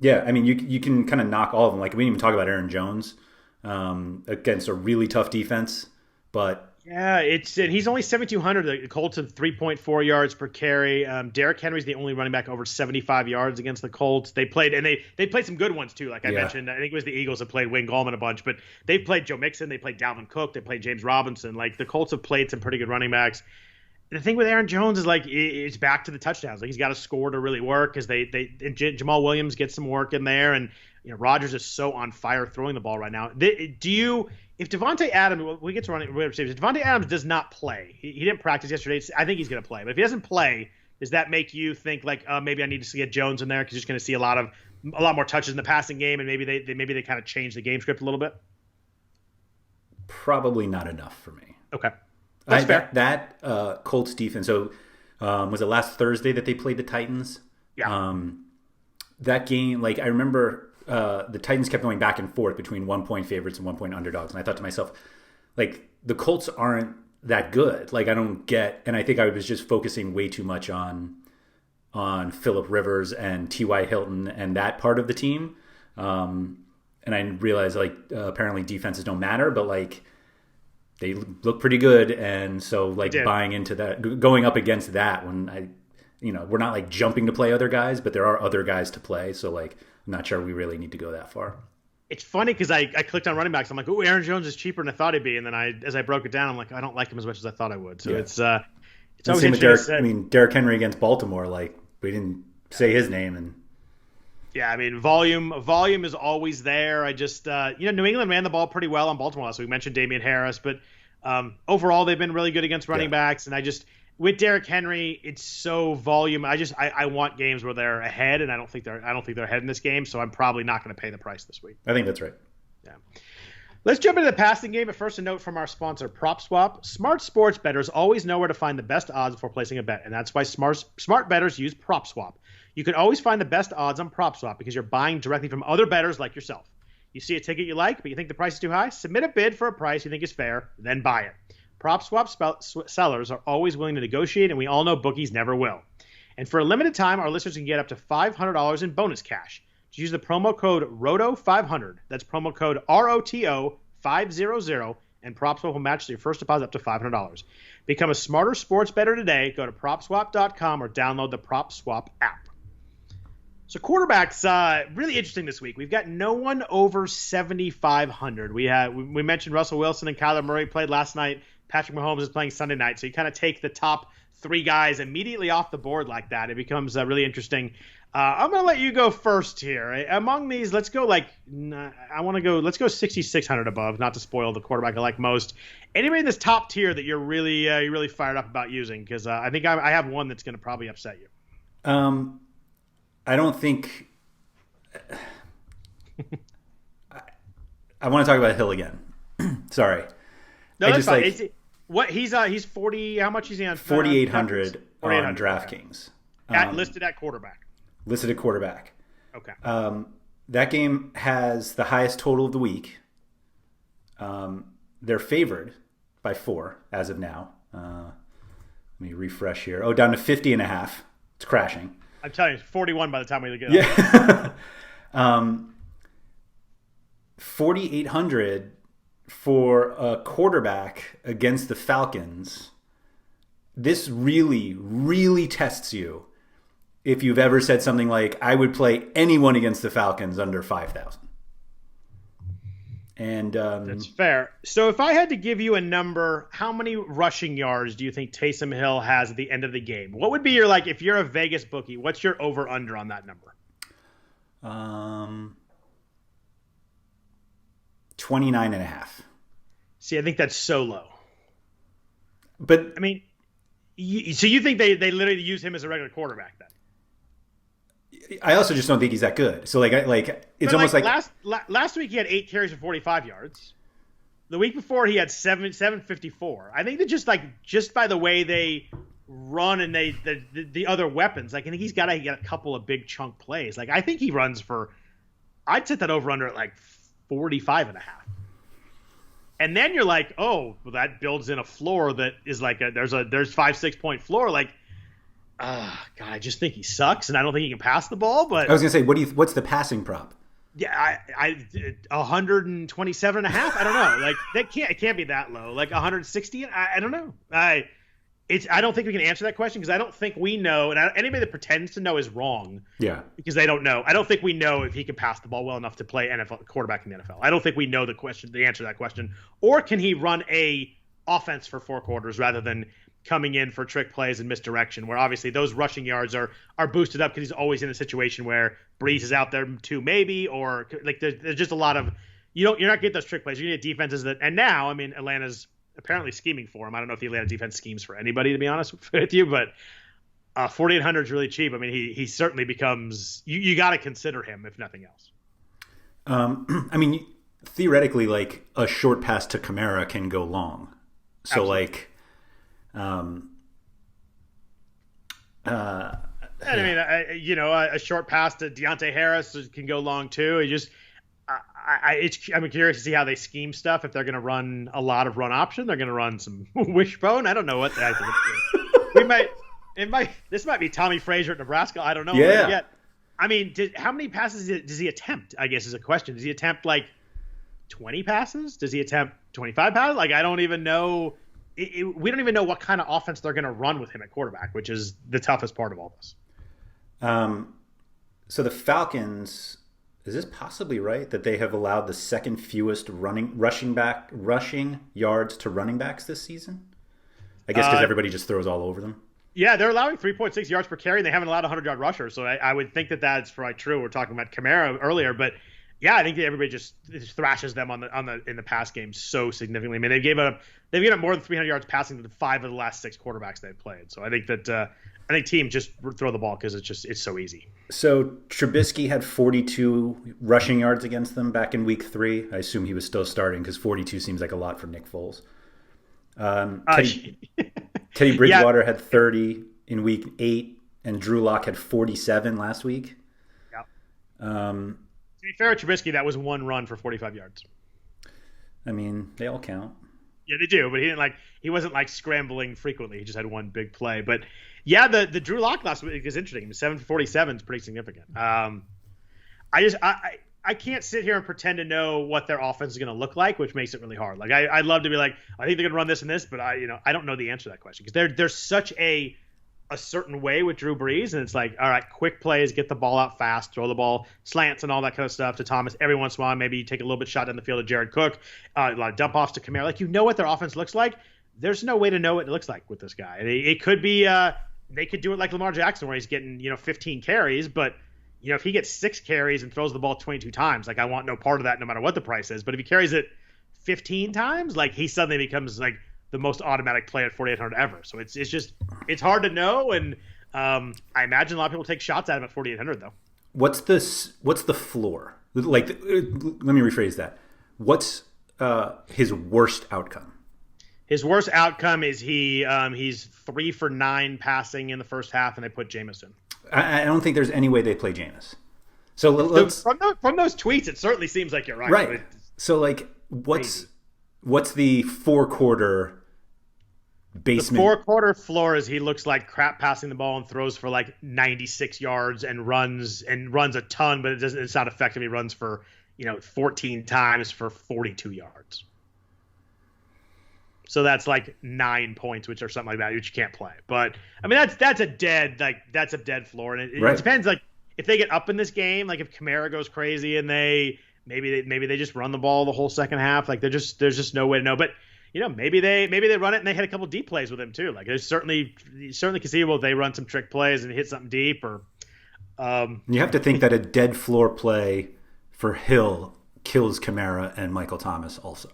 Yeah, I mean, you can kind of knock all of them. We didn't even talk about Aaron Jones against a really tough defense, but yeah, he's only 7,200. The Colts have 3.4 yards per carry. Derrick Henry's the only running back over 75 yards against the Colts. They played and they played some good ones too. Like I mentioned, I think it was the Eagles that played Wayne Gallman a bunch, but they've played Joe Mixon, they played Dalvin Cook, they played James Robinson. The Colts have played some pretty good running backs. The thing with Aaron Jones is it's back to the touchdowns. He's got to score to really work because Jamal Williams gets some work in there, and Rodgers is so on fire throwing the ball right now. If Devontae Adams, we get to running receivers, if Devontae Adams does not play, he didn't practice yesterday. I think he's going to play, but if he doesn't play, does that make you think maybe I need to get Jones in there because you're just going to see a lot more touches in the passing game, and maybe they kind of change the game script a little bit? Probably not enough for me. Okay. That's fair. That Colts defense. So was it last Thursday that they played the Titans? Yeah. That game, I remember the Titans kept going back and forth between 1-point favorites and 1-point underdogs, and I thought to myself, the Colts aren't that good. I don't get, and I think I was just focusing way too much on Phillip Rivers and T.Y. Hilton and that part of the team, and I realized apparently defenses don't matter, but they look pretty good, and so buying into that, going up against that when we're not jumping to play other guys, but there are other guys to play. So I'm not sure we really need to go that far. It's funny because I clicked on running backs. I'm like, oh, Aaron Jones is cheaper than I thought he'd be, and then as I broke it down, I'm like, I don't like him as much as I thought I would. So it's always same with Derrick Henry against Baltimore. We didn't say his name and. Yeah, I mean, volume is always there. I just, New England ran the ball pretty well on Baltimore last week. We mentioned Damien Harris, but overall they've been really good against running backs. And with Derrick Henry, it's so volume. I want games where they're ahead, and I don't think they're ahead in this game. So I'm probably not going to pay the price this week. I think that's right. Yeah. Let's jump into the passing game, but first a note from our sponsor, PropSwap. Smart sports bettors always know where to find the best odds before placing a bet, and that's why smart bettors use PropSwap. You can always find the best odds on PropSwap because you're buying directly from other bettors like yourself. You see a ticket you like, but you think the price is too high? Submit a bid for a price you think is fair, then buy it. PropSwap sellers are always willing to negotiate, and we all know bookies never will. And for a limited time, our listeners can get up to $500 in bonus cash. Just use the promo code ROTO500. That's promo code ROTO500, and PropSwap will match your first deposit up to $500. Become a smarter sports bettor today. Go to PropSwap.com or download the PropSwap app. So quarterbacks, really interesting this week. We've got no one over 7,500. We mentioned Russell Wilson and Kyler Murray played last night. Patrick Mahomes is playing Sunday night. So you kind of take the top three guys immediately off the board like that. It becomes really interesting. I'm going to let you go first here. Among these, let's go 6,600 above, not to spoil the quarterback I like most. Anybody in this top tier that you're really fired up about using? Because I think I have one that's going to probably upset you. I don't think I want to talk about Hill again. Sorry. No, that's fine. He's 40. How much is he on? 4,800 on DraftKings. Listed at quarterback. Okay. That game has the highest total of the week. They're favored by 4 as of now. Let me refresh here. Oh, down to 50.5. It's crashing. I'm telling you, it's 41 by the time we get up. Yeah. 4,800 for a quarterback against the Falcons. This really tests you if you've ever said something like, I would play anyone against the Falcons under 5,000. And that's fair. So if I had to give you a number, how many rushing yards do you think Taysom Hill has at the end of the game? What would be your, if you're a Vegas bookie, what's your over-under on that number? 29.5. See, I think that's so low. But I mean, so you think they literally use him as a regular quarterback then? I also just don't think he's that good. So it's almost like last week he had 8 carries for 45 yards. The week before he had 754. I think that just by the way they run and the other weapons, I think he's got to get a couple of big chunk plays. I think he runs for, I'd set that over under at 45.5. And then you're like, oh, well, that builds in a floor that is there's 5-6 point floor. God, I just think he sucks, and I don't think he can pass the ball. But I was gonna say, what's the passing prop? Yeah, I 127.5. I don't know. It can't be that low. 160. I don't know. I don't think we can answer that question because I don't think we know, and anybody that pretends to know is wrong. Yeah, because they don't know. I don't think we know if he can pass the ball well enough to play NFL quarterback in the NFL. I don't think we know the answer to that question. Or can he run a offense for 4 quarters rather than coming in for trick plays and misdirection, where obviously those rushing yards are boosted up because he's always in a situation where Breeze is out there too, maybe, or there's just a lot of you're not getting those trick plays. You're gonna get defenses and now Atlanta's apparently scheming for him. I don't know if the Atlanta defense schemes for anybody, to be honest with you, but 4,800 is really cheap. He certainly becomes you got to consider him if nothing else. Theoretically, a short pass to Kamara can go long. So Absolutely. A short pass to Deontay Harris can go long too. I'm curious to see how they scheme stuff. If they're going to run a lot of run option, they're going to run some wishbone. I don't know what that is. This might be Tommy Frazier at Nebraska. I don't know. Yeah. How many passes does he attempt? I guess is a question. Does he attempt 20 passes? Does he attempt 25 passes? I don't even know. We don't even know what kind of offense they're going to run with him at quarterback, which is the toughest part of all this. So the Falcons, is this possibly right that they have allowed the second fewest rushing yards to running backs this season? I guess because everybody just throws all over them. Yeah, they're allowing 3.6 yards per carry, and they haven't allowed a 100-yard rusher. So I would think that that's probably true. We're talking about Kamara earlier, but yeah, I think that everybody just thrashes them in the pass game so significantly. They've given up more than 300 yards passing to 5 of the last 6 quarterbacks they've played. So I think that I think teams just throw the ball because it's so easy. So Trubisky had 42 rushing yards against them back in week 3. I assume he was still starting because 42 seems like a lot for Nick Foles. Teddy Bridgewater had 30 in week 8, and Drew Lock had 47 last week. Yep. To be fair to Trubisky, that was one run for 45 yards. I mean, they all count. Yeah, they do, but he wasn't like scrambling frequently. He just had one big play. But yeah, the Drew Lock last week is interesting. 7 for 47 is pretty significant. I can't sit here and pretend to know what their offense is going to look like, which makes it really hard. Like I'd love to be like, I think they're going to run this and this, but I don't know the answer to that question because they're such a certain way with Drew Brees, and it's like, all right, quick plays, get the ball out fast, throw the ball, slants and all that kind of stuff to Thomas. Every once in a while, maybe you take a little bit shot down the field to Jared Cook, a lot of dump offs to Kamara. Like what their offense looks like. There's no way to know what it looks like with this guy. It could be they could do it like Lamar Jackson where he's getting 15 carries, but if he gets 6 carries and throws the ball 22 times, like I want no part of that no matter what the price is. But if he carries it 15 times, like he suddenly becomes like the most automatic play at 4,800 ever. So it's hard to know, and I imagine a lot of people take shots at him at 4,800 though. What's the floor? Like, let me rephrase that. What's his worst outcome? His worst outcome is he's 3 for 9 passing in the first half, and they put Jameis in. I don't think there's any way they play Jameis. So let's from those tweets, it certainly seems like you're right. Right. So like, what's the 4-quarter basement? The 4-quarter floor is he looks like crap passing the ball and throws for like 96 yards and runs a ton, but it's not effective. He runs for 14 times for 42 yards. So that's like 9 points, which are something like that, which you can't play. But I mean, that's a dead floor, and it depends. Like if they get up in this game, like if Kamara goes crazy and maybe they just run the ball the whole second half, like there's just no way to know. But maybe they run it and they hit a couple deep plays with him too. Like there's certainly conceivable they run some trick plays and hit something deep. Or you have to think that a dead floor play for Hill kills Kamara and Michael Thomas also.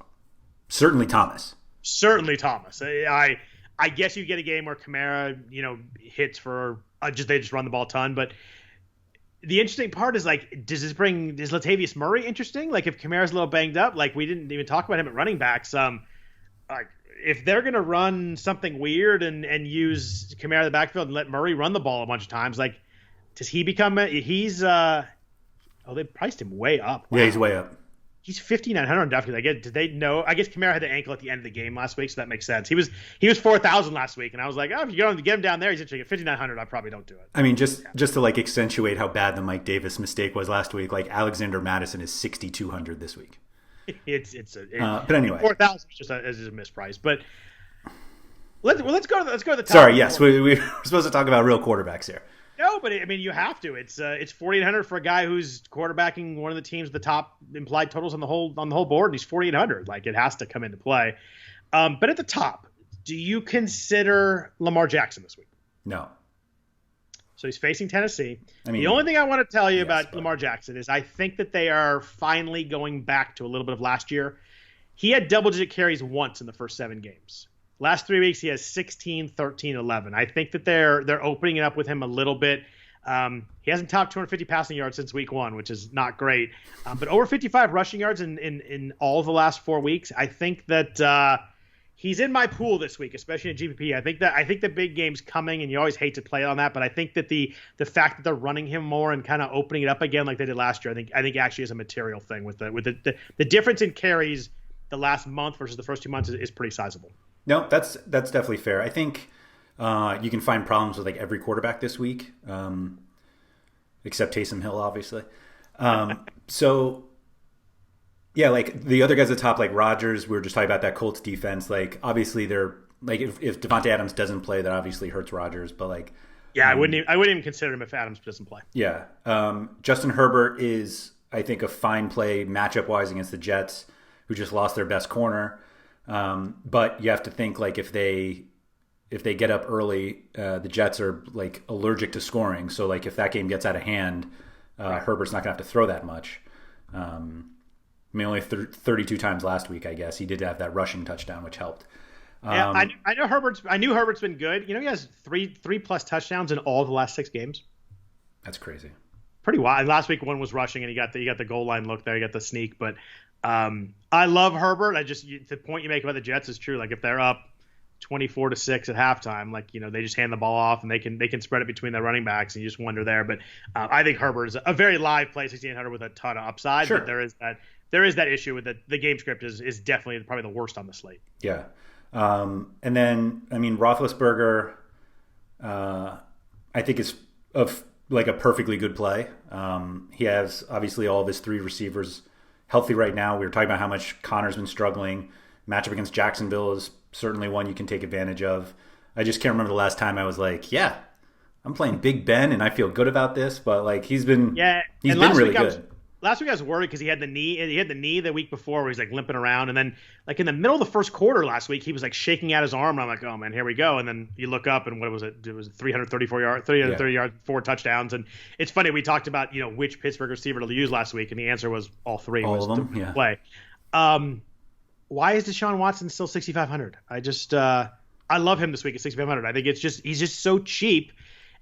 Certainly Thomas. I guess you get a game where Kamara, hits for they just run the ball a ton. But the interesting part is like, is Latavius Murray interesting? Like if Kamara's a little banged up, like we didn't even talk about him at running backs. Like if they're gonna run something weird and use Kamara in the backfield and let Murray run the ball a bunch of times, like does he become they priced him way up. Wow. Yeah, he's way up. He's 5,900 on DraftKings. Did they know? I guess Kamara had the ankle at the end of the game last week, so that makes sense. He was 4,000 last week, and I was like, if you get him down there, he's interesting. At 5,900, I probably don't do it. I mean, just to like accentuate how bad the Mike Davis mistake was last week, like Alexander Madison is 6,200 this week. But anyway, 4,000 is just a misprice. But let's go to the top. Sorry, yes, we're supposed to talk about real quarterbacks here. No, but I mean, you have to. It's 4,800 for a guy who's quarterbacking one of the teams with the top implied totals on the whole board, and he's 4,800. Like it has to come into play. But at the top, do you consider Lamar Jackson this week? No. So he's facing Tennessee. I mean, the only thing I want to tell you about Lamar Jackson is I think that they are finally going back to a little bit of last year. He had double-digit carries once in the first 7 games. Last 3 weeks, he has 16, 13, 11. I think that they're opening it up with him a little bit. He hasn't topped 250 passing yards since week 1, which is not great. But over 55 rushing yards in all of the last 4 weeks. I think that he's in my pool this week, especially in GPP. I think the big game's coming, and you always hate to play on that. But I think that the fact that they're running him more and kind of opening it up again like they did last year, I think actually is a material thing with the difference in carries the last month versus the first 2 months is pretty sizable. No, that's definitely fair. I think you can find problems with like every quarterback this week, except Taysom Hill, obviously. So, yeah, like the other guys at the top, like Rodgers, we were just talking about that Colts defense. Like, obviously, they're like if Devontae Adams doesn't play, that obviously hurts Rodgers. But like, yeah, I wouldn't even consider him if Adams doesn't play. Yeah, Justin Herbert is, I think, a fine play matchup wise against the Jets, who just lost their best corner. But you have to think like if they get up early, the Jets are like allergic to scoring. So like if that game gets out of hand, Herbert's not gonna have to throw that much. I mean, only 32 times last week, I guess. He did have that rushing touchdown, which helped. Yeah, I know I knew Herbert's been good. He has three plus touchdowns in all of the last 6 games. That's crazy. Pretty wild. Last week one was rushing, and he got the goal line look there. He got the sneak, but I love Herbert. The point you make about the Jets is true. Like if they're up 24-6 at halftime, they just hand the ball off and they can spread it between the running backs, and you just wonder there. But I think Herbert is a very live play, 6,800 with a ton of upside. Sure. But there is that issue with the game script is definitely probably the worst on the slate. Yeah. And then, Roethlisberger, I think is a perfectly good play. He has obviously all of his 3 receivers healthy right now. We were talking about how much Connor's been struggling. Matchup against Jacksonville is certainly one you can take advantage of. I just can't remember the last time I was like, yeah, I'm playing Big Ben and I feel good about this, but he's been really good. Last week I was worried because he had the knee the week before where he's limping around, and then in the middle of the first quarter last week he was shaking out his arm, and I'm like, oh man, here we go. And then you look up and what was it? It was 330 yards, 4 touchdowns. And it's funny, we talked about which Pittsburgh receiver to use last week, and the answer was all 3. All of them, yeah. Play. Why is Desean Watson still 6,500? I love him this week at 6,500. I think he's just so cheap.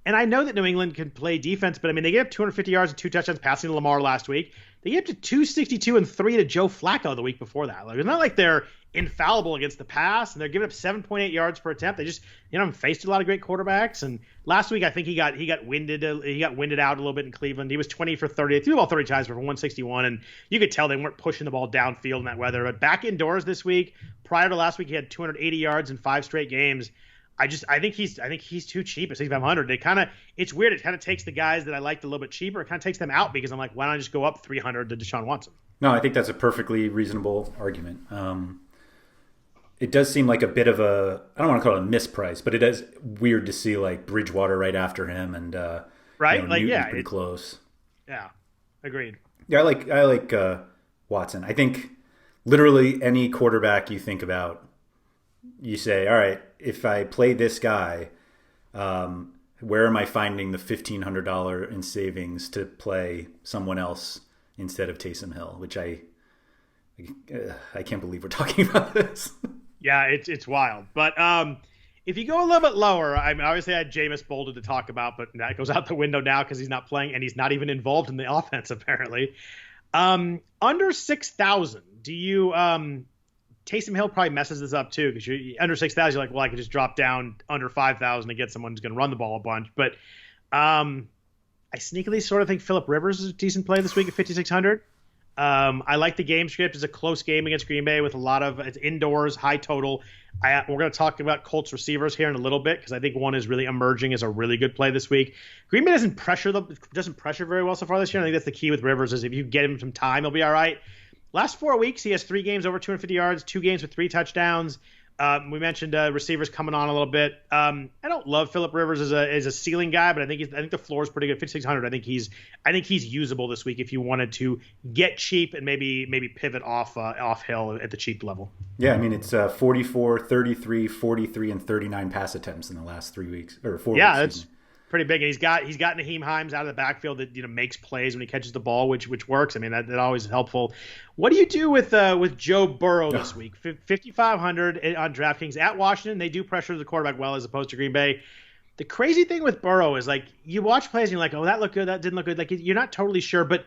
And I know that New England can play defense, but they gave up 250 yards and 2 touchdowns passing to Lamar last week. They gave up to 262 and 3 to Joe Flacco the week before that. It's not like they're infallible against the pass, and they're giving up 7.8 yards per attempt. They just faced a lot of great quarterbacks. And last week I think he got winded out a little bit in Cleveland. He was 20 for 30. They threw the ball 30 times for 161, and you could tell they weren't pushing the ball downfield in that weather. But back indoors this week, prior to last week, he had 280 yards in 5 straight games. I think he's too cheap at 6,500. It's weird. It kind of takes the guys that I liked a little bit cheaper. It kind of takes them out because I'm like, why don't I just go up 300 to Desean Watson? No, I think that's a perfectly reasonable argument. It does seem like a bit of I don't want to call it a misprice, but it is weird to see Bridgewater right after him, and right, Newton's pretty close. Yeah, agreed. Yeah, I like Watson. I think literally any quarterback you think about, you say, all right, if I play this guy, where am I finding the $1,500 in savings to play someone else instead of Taysom Hill? Which I can't believe we're talking about this. Yeah, it's wild. But if you go a little bit lower, obviously I had Jameis Bolden to talk about, but that goes out the window now because he's not playing and he's not even involved in the offense apparently. Under 6,000, do you Taysom Hill probably messes this up too because you're under 6,000. You're like, well, I could just drop down under 5,000 to get someone who's going to run the ball a bunch. But I sneakily sort of think Phillip Rivers is a decent play this week at 5,600. I like the game script. It's a close game against Green Bay with it's indoors, high total. We're going to talk about Colts receivers here in a little bit because I think one is really emerging as a really good play this week. Green Bay doesn't pressure very well so far this year. I think that's the key with Rivers is if you get him some time, he'll be all right. Last 4 weeks, he has 3 games over 250 yards, 2 games with 3 touchdowns. We mentioned receivers coming on a little bit. I don't love Phillip Rivers as a ceiling guy, but I think the floor is pretty good. 5,600. I think he's usable this week if you wanted to get cheap and maybe pivot off Hill at the cheap level. Yeah, it's 44, 33, 43, and 39 pass attempts in the last 3 weeks or 4 weeks. Yeah, that's pretty big, and he's got Naheem Hines out of the backfield that makes plays when he catches the ball, which works. That always is helpful. What do you do with Joe Burrow this week? 5,500 on DraftKings at Washington. They do pressure the quarterback well as opposed to Green Bay. The crazy thing with Burrow is you watch plays and you're like, oh, that looked good, that didn't look good. You're not totally sure, but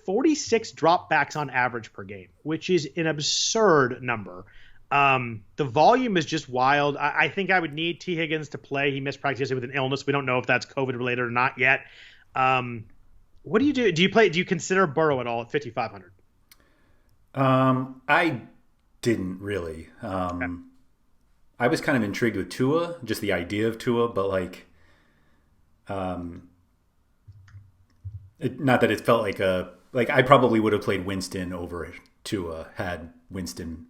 46 dropbacks on average per game, which is an absurd number. The volume is just wild. I think I would need T. Higgins to play. He missed practice yesterday with an illness. We don't know if that's COVID related or not yet. What do you do? Do you consider Burrow at all at 5,500? I didn't really. Okay. I was kind of intrigued with Tua, just the idea of Tua, but not that it felt like I probably would have played Winston over Tua had Winston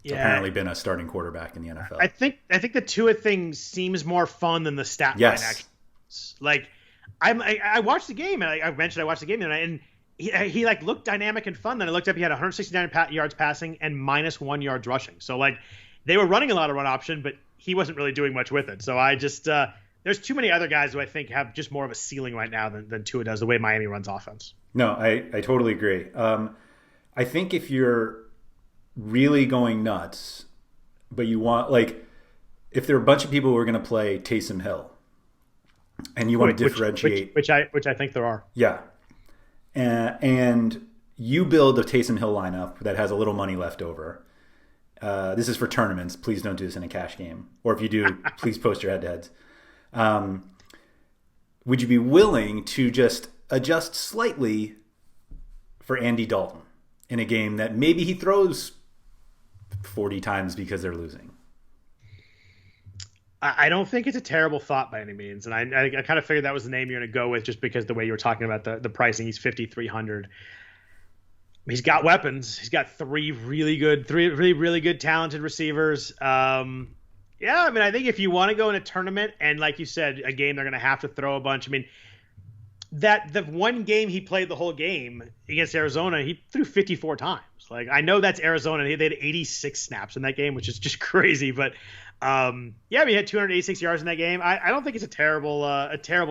apparently been a starting quarterback in the NFL. I think the Tua thing seems more fun than the stat line actually. I watched the game, and I mentioned I watched the game, and he looked dynamic and fun. Then I looked up, he had 169 yards passing and -1 yards rushing. So they were running a lot of run option, but he wasn't really doing much with it. So I just there's too many other guys who I think have just more of a ceiling right now than Tua does, the way Miami runs offense. No, I totally agree. I think if you're really going nuts, but you want, like, if there are a bunch of people who are going to play Taysom Hill, and you want to differentiate, which I think there are, yeah, and you build a Taysom Hill lineup that has a little money left over. This is for tournaments. Please don't do this in a cash game, or if you do, please post your head-to-heads. Would you be willing to just adjust slightly for Andy Dalton in a game that maybe he throws 40 times because they're losing? I don't think it's a terrible thought by any means, and I kind of figured that was the name you're going to go with just because the way you were talking about the pricing. He's 5,300. He's got weapons. He's got three really good, talented receivers. Yeah, I mean, I think if you want to go in a tournament and, like you said, a game they're going to have to throw a bunch. I mean, the one game he played the whole game against Arizona, he threw 54 times. Like, I know that's Arizona. They had 86 snaps in that game, which is just crazy. But yeah, I mean, he had 286 yards in that game. I don't think it's a terrible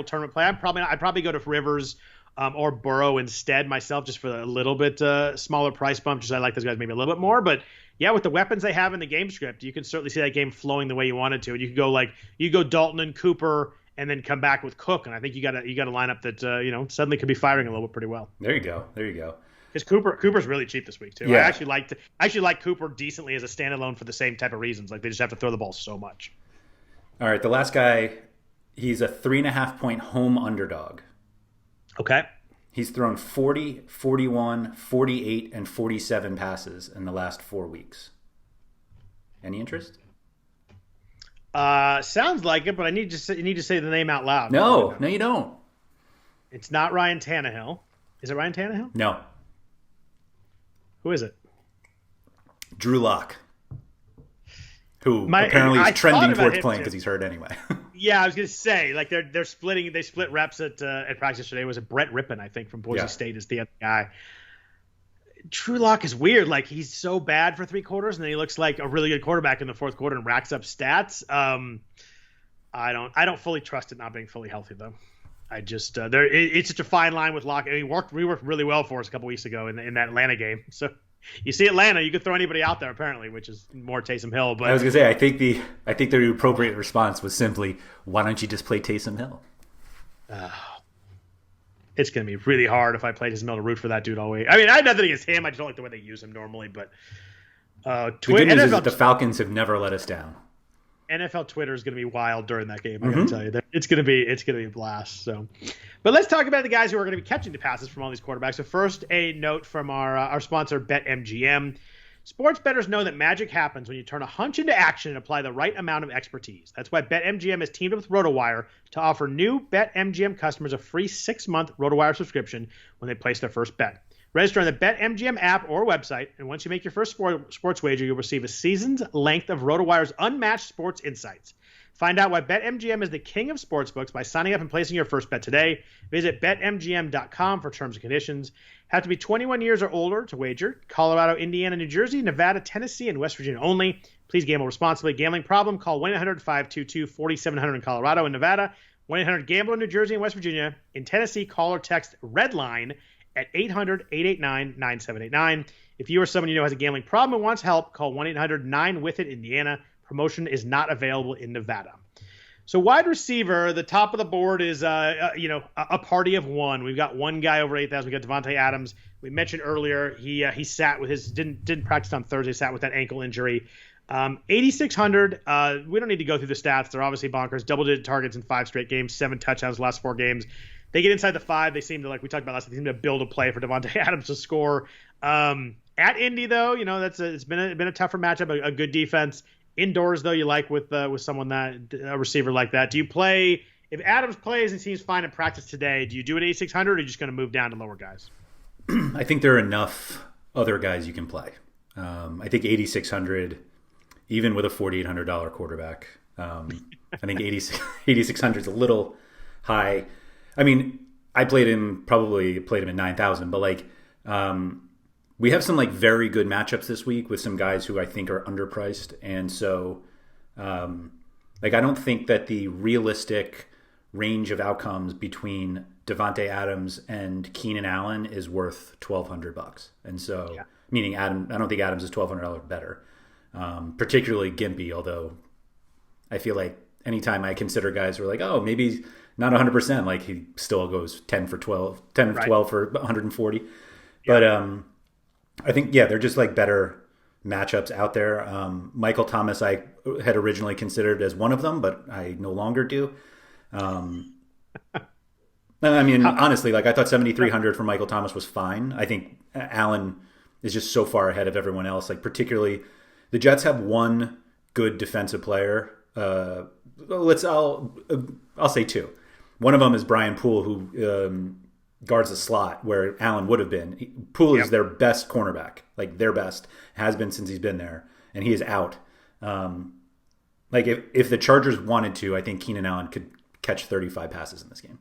tournament play. I'd probably go to Rivers or Burrow instead myself, just for a little bit smaller price bump. Just I like those guys maybe a little bit more. But yeah, with the weapons they have in the game script, you can certainly see that game flowing the way you want it to. And you could go Dalton and Cooper, and then come back with Cook. And I think you got a lineup that suddenly could be firing a little bit pretty well. There you go. Because Cooper's really cheap this week too. Yeah. I actually like Cooper decently as a standalone for the same type of reasons. Like, they just have to throw the ball so much. All right, the last guy, he's a 3.5 point home underdog. Okay. He's thrown 40, 41, 48, and 47 passes in the last 4 weeks. Any interest? Sounds like it, but you need to say the name out loud. No, you don't. It's not Ryan Tannehill. Is it Ryan Tannehill? No. Who is it? Drew Lock, who apparently is trending towards playing because he's hurt anyway. Yeah, I was gonna say, like, they split reps at practice today. Was it Brett Rippon, I think, from Boise State is the other guy. Drew Lock is weird. Like, he's so bad for 3 quarters, and then he looks like a really good quarterback in the fourth quarter and racks up stats. I don't fully trust it not being fully healthy though. I just it's such a fine line with Lock. I mean, we worked really well for us a couple weeks ago in that Atlanta game. So you see Atlanta, you could throw anybody out there apparently, which is more Taysom Hill. But I was gonna say, I think the appropriate response was simply, why don't you just play Taysom Hill? It's gonna be really hard if I play Taysom Hill to root for that dude all week. I mean, I have nothing against him. I just don't like the way they use him normally. But the good news is that the Falcons have never let us down. NFL Twitter is going to be wild during that game. I got to tell you, it's going to be a blast. So, but let's talk about the guys who are going to be catching the passes from all these quarterbacks. So first, a note from our sponsor, BetMGM. Sports bettors know that magic happens when you turn a hunch into action and apply the right amount of expertise. That's why BetMGM has teamed up with RotoWire to offer new BetMGM customers a free 6-month RotoWire subscription when they place their first bet. Register on the BetMGM app or website, and once you make your first sports wager, you'll receive a season's length of RotoWire's unmatched sports insights. Find out why BetMGM is the king of sportsbooks by signing up and placing your first bet today. Visit BetMGM.com for terms and conditions. Have to be 21 years or older to wager. Colorado, Indiana, New Jersey, Nevada, Tennessee, and West Virginia only. Please gamble responsibly. Gambling problem? Call 1-800-522-4700 in Colorado and Nevada. 1-800-GAMBLER in New Jersey and West Virginia. In Tennessee, call or text REDLINE at 800-889-9789. If you or someone you know has a gambling problem and wants help, call 1-800-9-WITH-IT Indiana. Promotion is not available in Nevada. So wide receiver, the top of the board is a party of one. We've got one guy over 8,000. We got Davante Adams. We mentioned earlier he sat with his didn't practice on Thursday. Sat with that ankle injury. 8,600. We don't need to go through the stats. They're obviously bonkers. Double-digit targets in 5 straight games. 7 touchdowns the last 4 games. They get inside the 5. They seem to, like we talked about last time, they seem to build a play for Davante Adams to score. At Indy, though, it's been a tougher matchup, a good defense. Indoors, though, you like with someone a receiver like that. Do you play if Adams plays and seems fine in practice today? Do you do it 8,600, or are you just going to move down to lower guys? I think there are enough other guys you can play. I think 8,600, even with a $4,800 quarterback, I think 8,600 is a little high. I mean, I played him at 9,000, but we have some very good matchups this week with some guys who I think are underpriced. And so I don't think that the realistic range of outcomes between Davante Adams and Keenan Allen is worth $1,200. And so, meaning I don't think Adams is $1,200 better. particularly gimpy, although I feel like anytime I consider guys who are like, oh, maybe he's not 100%, like he still goes 10 for 12 for 140. Yeah. But I think, they're just like better matchups out there. Michael Thomas I had originally considered as one of them, but I no longer do. I mean, honestly, like I thought 7,300 for Michael Thomas was fine. I think Allen is just so far ahead of everyone else. Like particularly, the Jets have one good defensive player. I'll say two. One of them is Brian Poole, who guards the slot where Allen would have been. Poole is their best cornerback, like their best, has been since he's been there, and he is out. Like if the Chargers wanted to, I think Keenan Allen could catch 35 passes in this game.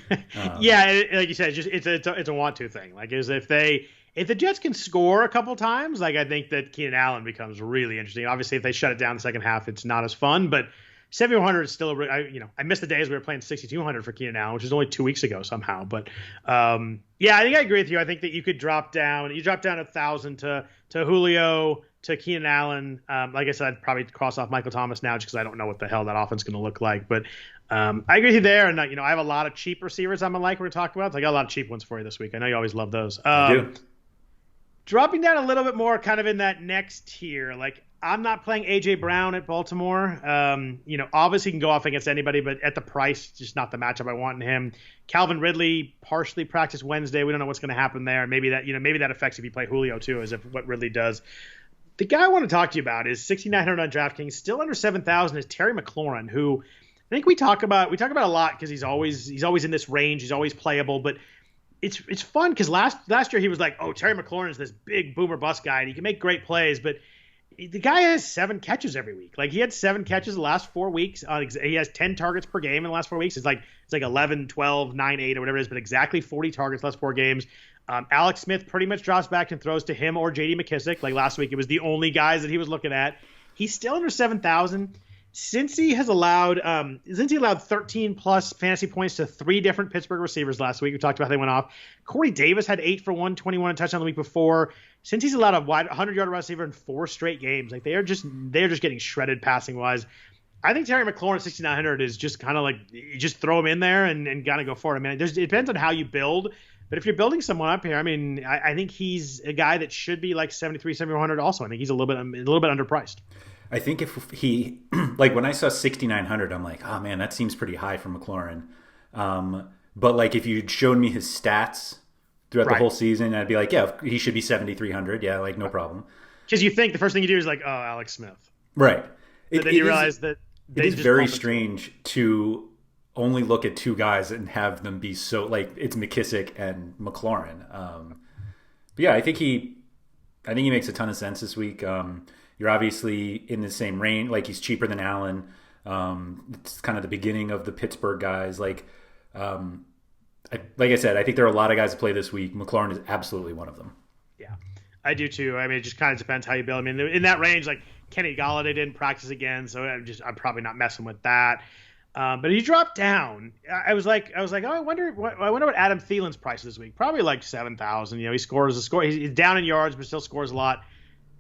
Like you said, it's a want to thing. Like if the Jets can score a couple times, like I think that Keenan Allen becomes really interesting. Obviously, if they shut it down in the second half, it's not as fun. But 7,100 is still I missed the days we were playing 6,200 for Keenan Allen, which is only 2 weeks ago somehow. But I think I agree with you. I think that you could drop down 1,000 to Julio, to Keenan Allen. Like I said, I'd probably cross off Michael Thomas now just because I don't know what the hell that offense is going to look like. But I agree with you there. And I have a lot of cheap receivers I'm like we're going to talk about. So I got a lot of cheap ones for you this week. I know you always love those. I do. Dropping down a little bit more kind of in that next tier, like I'm not playing A.J. Brown at Baltimore. Obviously he can go off against anybody, but at the price, just not the matchup I want in him. Calvin Ridley partially practiced Wednesday. We don't know what's going to happen there. Maybe that affects if you play Julio too, as if what Ridley does. The guy I want to talk to you about is 6,900 on DraftKings, still under 7,000 is Terry McLaurin, who I think we talk about a lot because he's always in this range. He's always playable, but it's fun because last year he was like, oh, Terry McLaurin is this big boomer bust guy and he can make great plays, but the guy has 7 catches every week. Like he had 7 catches the last 4 weeks. He has 10 targets per game in the last 4 weeks. It's like 11, 12, 9, 8 or whatever it is, but exactly 40 targets last 4 games. Alex Smith pretty much drops back and throws to him or J.D. McKissick. Like last week, it was the only guys that he was looking at. He's still under 7,000. Since he allowed 13 plus fantasy points to 3 different Pittsburgh receivers last week, we talked about how they went off. Corey Davis had 8 for 121 and touchdown the week before. Since he's allowed a wide 100-yard receiver in 4 straight games, like they're just getting shredded passing wise. I think Terry McLaurin at 6,900 is just kind of like you just throw him in there and gotta go for it. I mean, it depends on how you build. But if you're building someone up here, I mean, I think he's a guy that should be like 7,100 also. I think he's a little bit underpriced. I think if he, like when I saw 6,900, I'm like, oh man, that seems pretty high for McLaurin. But like if you'd shown me his stats throughout the whole season, I'd be like, yeah, he should be 7,300. Yeah, like no problem. Because you think the first thing you do is like, oh, Alex Smith. Right. But then you realize that it is very strange to only look at 2 guys and have them be so like it's McKissick and McLaurin. But yeah, I think he makes a ton of sense this week. You're obviously in the same range. Like he's cheaper than Allen. It's kind of the beginning of the Pittsburgh guys. Like I said, I think there are a lot of guys to play this week. McLaurin is absolutely one of them. Yeah, I do too. I mean, it just kind of depends how you build. I mean, in that range, like Kenny Golladay didn't practice again, so I'm probably not messing with that. But he dropped down. I was like, oh, I wonder what Adam Thielen's price is this week. Probably like 7,000. He scores a score. He's down in yards, but still scores a lot.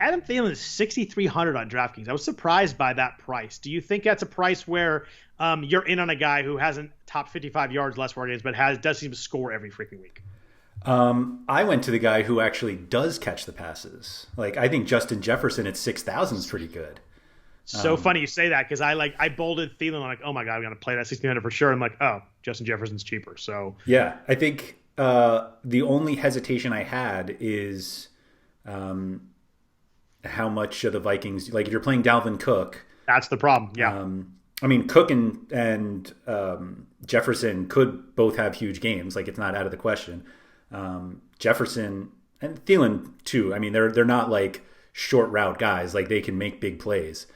Adam Thielen is 6,300 on DraftKings. I was surprised by that price. Do you think that's a price where you're in on a guy who hasn't topped 55 yards last 4 games, but does seem to score every freaking week? I went to the guy who actually does catch the passes. Like I think Justin Jefferson at 6,000 is pretty good. So funny you say that because I bolded Thielen. I'm like, oh my god, I'm gonna play that 1,600 for sure. I'm like, oh, Justin Jefferson's cheaper. So yeah, I think the only hesitation I had is how much of the Vikings, like if you're playing Dalvin Cook, that's the problem. Yeah. I mean, Cook and Jefferson could both have huge games. Like it's not out of the question. Jefferson and Thielen too. I mean, they're not like short route guys. Like they can make big plays.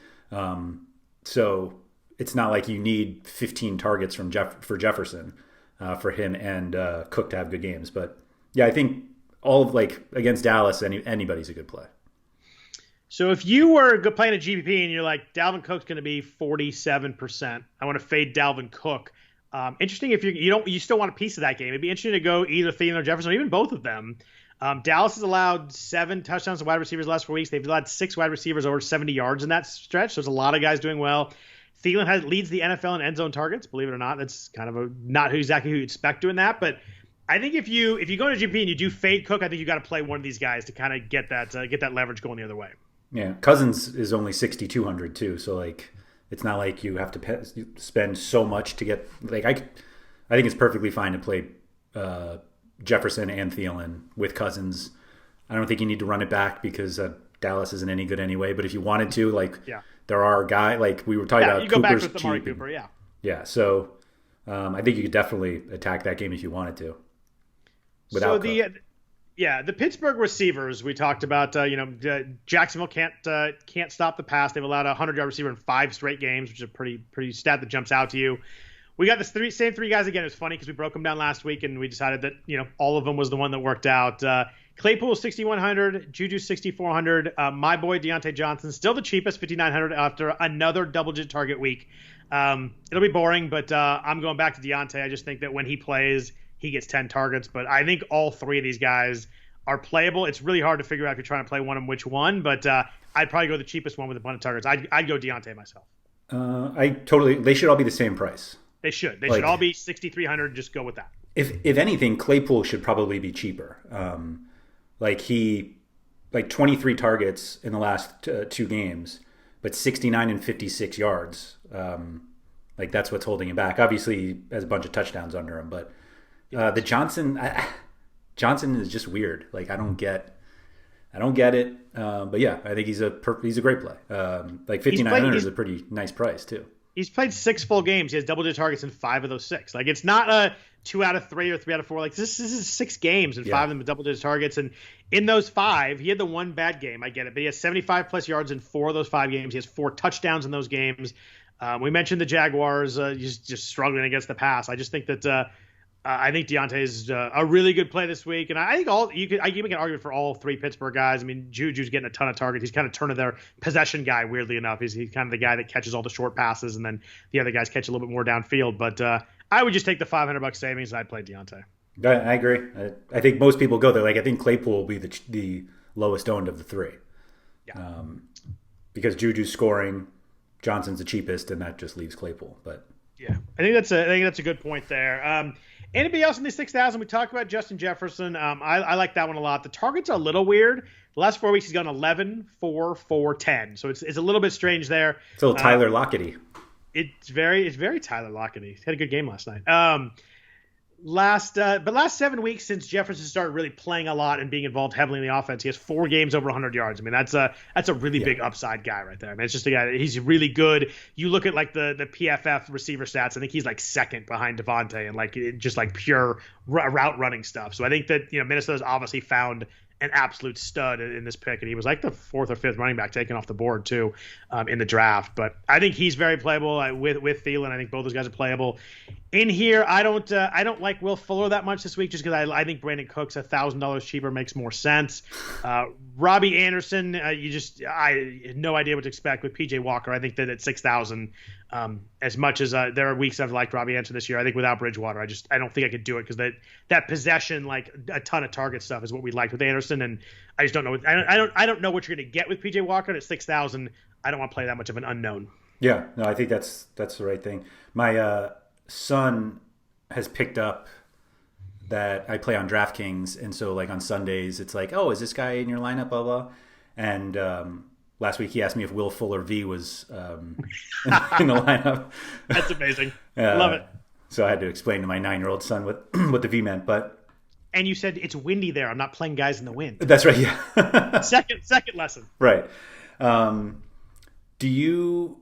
So it's not like you need 15 targets for Jefferson for him and Cook to have good games. But yeah, I think all of like against Dallas, anybody's a good play. So if you were playing a GPP and you're like, Dalvin Cook's going to be 47%, I want to fade Dalvin Cook. Interesting if you still want a piece of that game. It'd be interesting to go either Thielen or Jefferson, or even both of them. Dallas has allowed 7 touchdowns to wide receivers the last 4 weeks. They've allowed 6 wide receivers over 70 yards in that stretch. So there's a lot of guys doing well. Thielen leads the NFL in end zone targets. Believe it or not, that's kind of not exactly who you expect doing that. But I think if you go to GP and you do fade Cook, I think you got to play one of these guys to kind of get that leverage going the other way. Yeah, Cousins is only 6,200 too. So like, it's not like you have to spend so much to get like I think it's perfectly fine to play Jefferson and Thielen with Cousins. I don't think you need to run it back because Dallas isn't any good anyway. But if you wanted to, there are guys like we were talking about. You go Cooper's back with Amari Cooper, yeah. Yeah, so I think you could definitely attack that game if you wanted to. So the Pittsburgh receivers we talked about. Jacksonville can't stop the pass. They've allowed a 100-yard receiver in 5 straight games, which is a pretty stat that jumps out to you. We got the same 3 guys again. It's funny because we broke them down last week and we decided that all of them was the one that worked out. Claypool 6,100, Juju 6,400. My boy Deontay Johnson still the cheapest, 5,900 after another double-digit target week. It'll be boring, but I'm going back to Deontay. I just think that when he plays, he gets 10 targets. But I think all 3 of these guys are playable. It's really hard to figure out if you're trying to play one of them which one, but I'd probably go the cheapest one with a bunch of targets. I'd go Deontay myself. They should all be the same price. They should. They should all be 6,300. Just go with that. If anything, Claypool should probably be cheaper. 23 targets in the last 2 games, but 69 and 56 yards. That's what's holding him back. Obviously, he has a bunch of touchdowns under him, but the Johnson is just weird. I don't get it. But yeah, I think he's a great play. 5,900 is a pretty nice price too. He's played 6 full games. He has double-digit targets in 5 of those 6. It's not a 2 out of 3 or 3 out of 4. This is 6 games and 5 of them with double-digit targets. And in those 5, he had the one bad game. I get it, but he has 75-plus yards in 4 of those 5 games. He has 4 touchdowns in those games. We mentioned the Jaguars just struggling against the pass. I just think that I think Deontay's a really good play this week, and I think you can make an argument for all 3 Pittsburgh guys. I mean, Juju's getting a ton of targets. He's kind of turned their possession guy. Weirdly enough, he's kind of the guy that catches all the short passes, and then the other guys catch a little bit more downfield. But I would just take the $500 savings, and I'd play Deontay. I agree. I think most people go there. I think Claypool will be the lowest owned of the 3, because Juju's scoring, Johnson's the cheapest, and that just leaves Claypool. But yeah, I think that's a good point there. Anybody else in the 6,000? We talked about Justin Jefferson. I like that one a lot. The targets are a little weird. The last 4 weeks he's gone 11, 4, 4, 10. So it's a little bit strange there. It's a little Tyler Locketty. It's very Tyler Locketty. He had a good game last night. Last 7 weeks since Jefferson started really playing a lot and being involved heavily in the offense, he has 4 games over 100 yards. I mean, that's a really big upside guy right there. I mean, it's just a guy that he's really good. You look at the PFF receiver stats, I think he's second behind Devontae and just pure route running stuff. So I think that Minnesota's obviously found an absolute stud in this pick, and he was the 4th or 5th running back taken off the board too in the draft. But I think he's very playable with Thielen. I think both those guys are playable. In here, I don't like Will Fuller that much this week just because I think Brandon Cooks $1,000 cheaper makes more sense. Robbie Anderson, I had no idea what to expect with PJ Walker. I think that at 6,000, as much as there are weeks I've liked Robbie Anderson this year, I think without Bridgewater, I don't think I could do it because that possession, a ton of target stuff is what we liked with Anderson, and I just don't know. I don't know what you're going to get with PJ Walker. And at 6,000, I don't want to play that much of an unknown. Yeah, no, I think that's the right thing. My son has picked up that I play on DraftKings, and so on Sundays it's oh, is this guy in your lineup, blah blah. And last week he asked me if Will Fuller V was in the lineup. That's amazing. Love it. So I had to explain to my 9-year-old son what the V meant, but. And you said it's windy there. I'm not playing guys in the wind. That's right. Yeah. second lesson. Right. Do you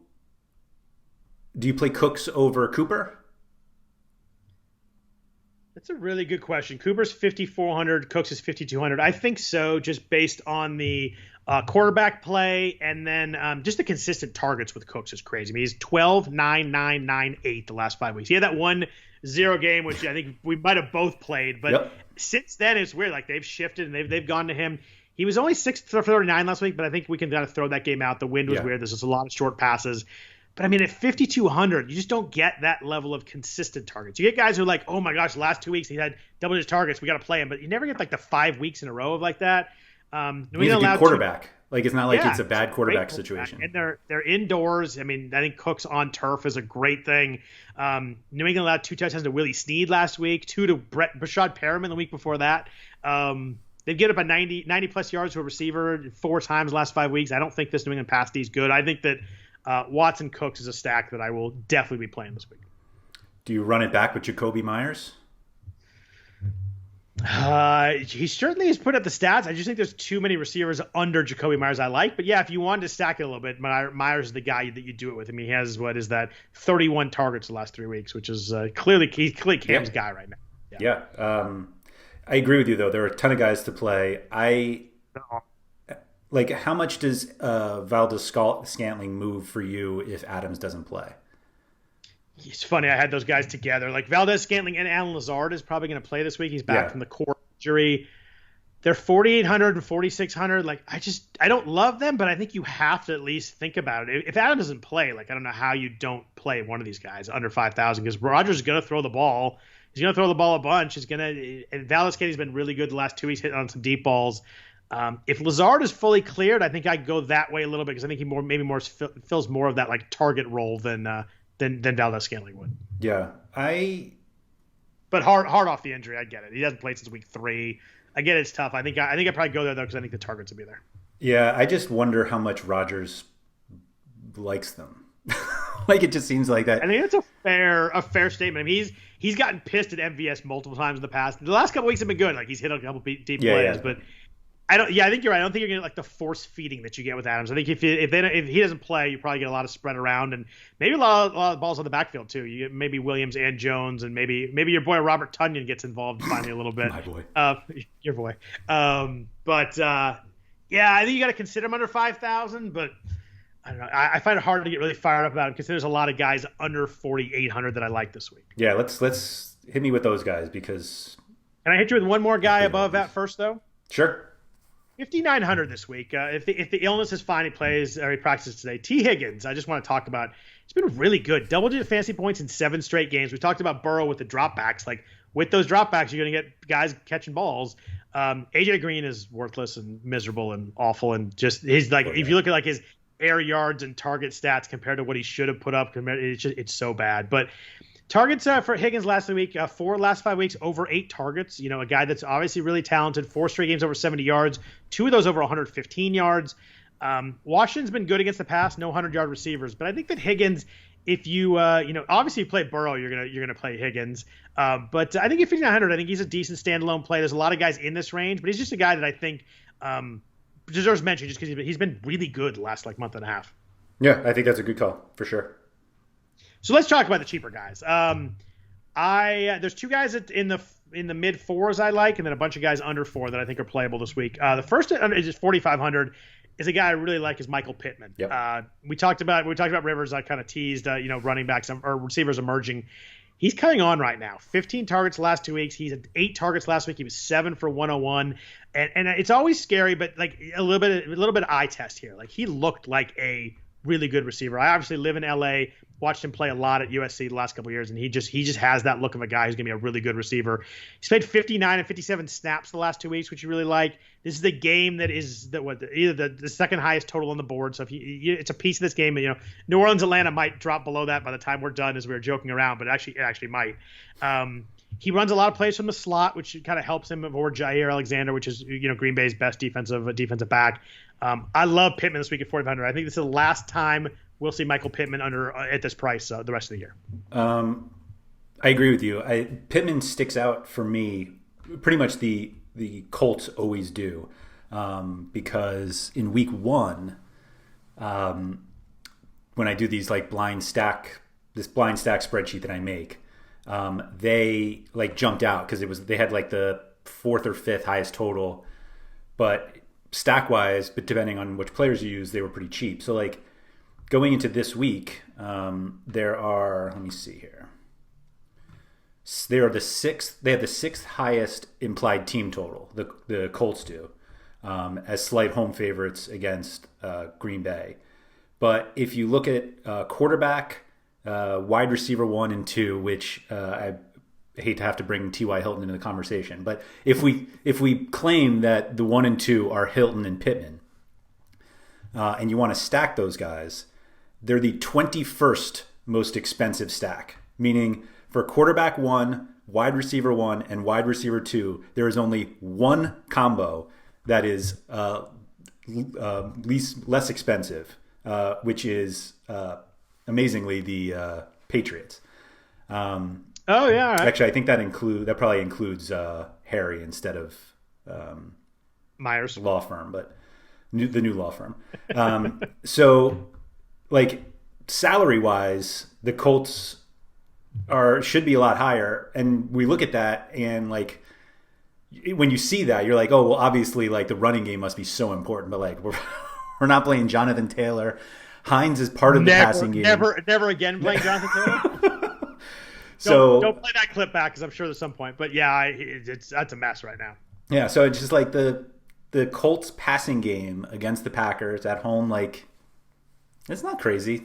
play Cooks over Cooper? That's a really good question. Cooper's 5,400. Cooks is 5,200. I think so, just based on the quarterback play, and then just the consistent targets with Cooks is crazy. I mean, he's 12, 9, 9, 9, 8 the last 5 weeks. He had that 1-0 game, which I think we might have both played, but since then it's weird. They've shifted and they've gone to him. He was only 6 for 39 last week, but I think we can kind of throw that game out. The wind was weird. There's just a lot of short passes. But I mean, at 5,200, you just don't get that level of consistent targets. You get guys who are like, oh my gosh, the last 2 weeks he had double-digit targets. We got to play him. But you never get like the 5 weeks in a row of like that. He's a good quarterback. It's not like it's a bad quarterback situation. And they're indoors. I mean, I think Cook's on turf is a great thing. New England allowed 2 touchdowns to Willie Snead last week, 2 to Brashad Perriman the week before that. They've given up a 90-plus yards to a receiver 4 times the last 5 weeks. I don't think this New England pass D is good. I think that Watson Cooks is a stack that I will definitely be playing this week. Do you run it back with Jakobi Meyers? He certainly has put up the stats. I just think there's too many receivers under Jakobi Meyers I like. But yeah, if you wanted to stack it a little bit, Meyers is the guy that you do it with. I mean, he has 31 targets the last 3 weeks, which is clearly Cam's guy right now. Yeah. I agree with you though. There are a ton of guys to play. How much does Valdez-Scantling move for you if Adams doesn't play? It's funny. I had those guys together. Like Valdez-Scantling and Allen Lazard is probably going to play this week. He's back from the core injury. They're 4,800 and 4,600. I don't love them, but I think you have to at least think about it. If Adams doesn't play, I don't know how you don't play one of these guys under 5,000 because Rodgers is going to throw the ball. He's going to throw the ball a bunch. And Valdez-Scantling has been really good the last 2 weeks, hitting on some deep balls. If Lazard is fully cleared, I think I'd go that way a little bit because I think he fills more of that target role than Valdez-Scantling would. Yeah, But hard off the injury, I get it. He hasn't played since week 3. I get it's tough. I think I'd probably go there though because I think the targets will be there. Yeah, I just wonder how much Rodgers likes them. It just seems like that. I think that's a fair statement. I mean, he's gotten pissed at MVS multiple times in the past. The last couple weeks have been good. He's hit a couple deep plays, but. I think you're right. I don't think you're going to get the force feeding that you get with Adams. I think if he doesn't play, you probably get a lot of spread around and maybe a lot of balls on the backfield too. You get maybe Williams and Jones and maybe your boy Robert Tonyan gets involved finally a little bit. My boy. Your boy. I think you got to consider him under 5,000, but I don't know. I find it hard to get really fired up about him because there's a lot of guys under 4,800 that I like this week. Yeah, let's hit me with those guys because. Can I hit you with one more guy above that first though? Sure. 5,900 this week. If the illness is fine, he plays or he practices today. T. Higgins, I just want to talk about. He's been really good. Double-digit fantasy points in 7 straight games. We talked about Burrow with the dropbacks. With those dropbacks, you're going to get guys catching balls. AJ Green is worthless and miserable and awful. And just if you look at his air yards and target stats compared to what he should have put up, it's so bad. But targets for Higgins last week, 4 last 5 weeks, over 8 targets. A guy that's obviously really talented. 4 straight games over 70 yards, 2 of those over 115 yards. Washington's been good against the pass, no 100-yard receivers. But I think that Higgins, if you obviously you play Burrow, you're gonna play Higgins. But I think at 5,900, I think he's a decent standalone play. There's a lot of guys in this range, but he's just a guy that I think deserves mention just because he's been really good the last month and a half. Yeah, I think that's a good call for sure. So let's talk about the cheaper guys. There's 2 guys in the mid 4s I like, and then a bunch of guys under 4 that I think are playable this week. The first is just 4,500. Is a guy I really like is Michael Pittman. Yep. We talked about Rivers. I kind of teased running backs or receivers emerging. He's coming on right now. 15 targets the last 2 weeks. He's had 8 targets last week. He was 7 for 101. And it's always scary, but a little bit of eye test here. He looked like a really good receiver. I obviously live in LA, watched him play a lot at USC the last couple of years, and he just has that look of a guy who's going to be a really good receiver. He's played 59 and 57 snaps the last 2 weeks, which you really like. This is the game that is either the second highest total on the board. So if it's a piece of this game, New Orleans, Atlanta might drop below that by the time we're done, as we were joking around, but it actually might. He runs a lot of plays from the slot, which kind of helps him avoid Jair Alexander, which is Green Bay's best defensive back. I love Pittman this week at 4,500. I think this is the last time we'll see Michael Pittman at this price the rest of the year. I agree with you. Pittman sticks out for me. Pretty much the Colts always do, because in week 1, when I do these blind stack spreadsheet that I make, they jumped out because they had the 4th or 5th highest total, but stack wise, but depending on which players you use, they were pretty cheap. So going into this week, there are, let me see here. They have the 6th highest implied team total. The Colts do, as slight home favorites against Green Bay. But if you look at quarterback, wide receiver 1 and 2, which I hate to have to bring T.Y. Hilton into the conversation, but if we claim that the 1 and 2 are Hilton and Pittman, and you want to stack those guys, they're the 21st most expensive stack. Meaning for quarterback 1, wide receiver 1, and wide receiver 2, there is only one combo that is less expensive, which is amazingly the Patriots. Oh yeah, all right. Actually, I think that probably includes Harry instead of Myers law firm, but the new law firm. So, like salary wise, the Colts should be a lot higher, and we look at that and like when you see that, you're like, oh well, obviously like the running game must be so important, but like we're not playing Jonathan Taylor. Hines is part of the passing game. Never again playing Jonathan Taylor. So don't play that clip back because I'm sure there's some point. But yeah, that's a mess right now. Yeah, so it's just like the Colts passing game against the Packers at home, like it's not crazy.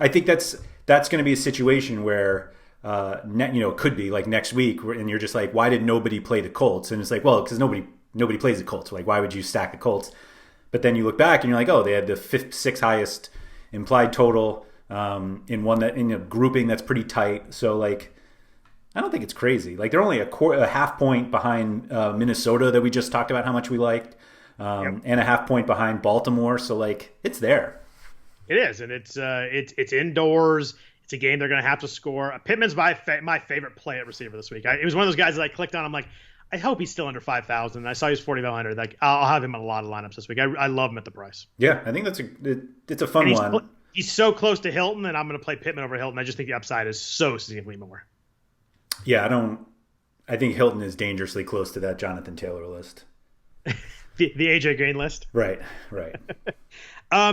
I think that's going to be a situation where it could be like next week, and you're just like, why did nobody play the Colts? And it's like, well, because nobody plays the Colts. Like, why would you stack the Colts? But then you look back and you're like, oh, they had the sixth highest implied total in a grouping that's pretty tight. So like, I don't think it's crazy. Like they're only a half point behind Minnesota that we just talked about how much we liked, and a half point behind Baltimore. So like, it's there. It is, and it's indoors. It's a game they're going to have to score. Pittman's my favorite play at receiver this week. It was one of those guys that I clicked on. I'm like, I hope he's still under 5,000. I saw he was 4,500. Like, I'll have him in a lot of lineups this week. I love him at the price. Yeah, I think it's a fun one. He's so close to Hilton, and I'm going to play Pittman over Hilton. I just think the upside is so significantly more. Yeah, I think Hilton is dangerously close to that Jonathan Taylor list. the AJ Green list. Right.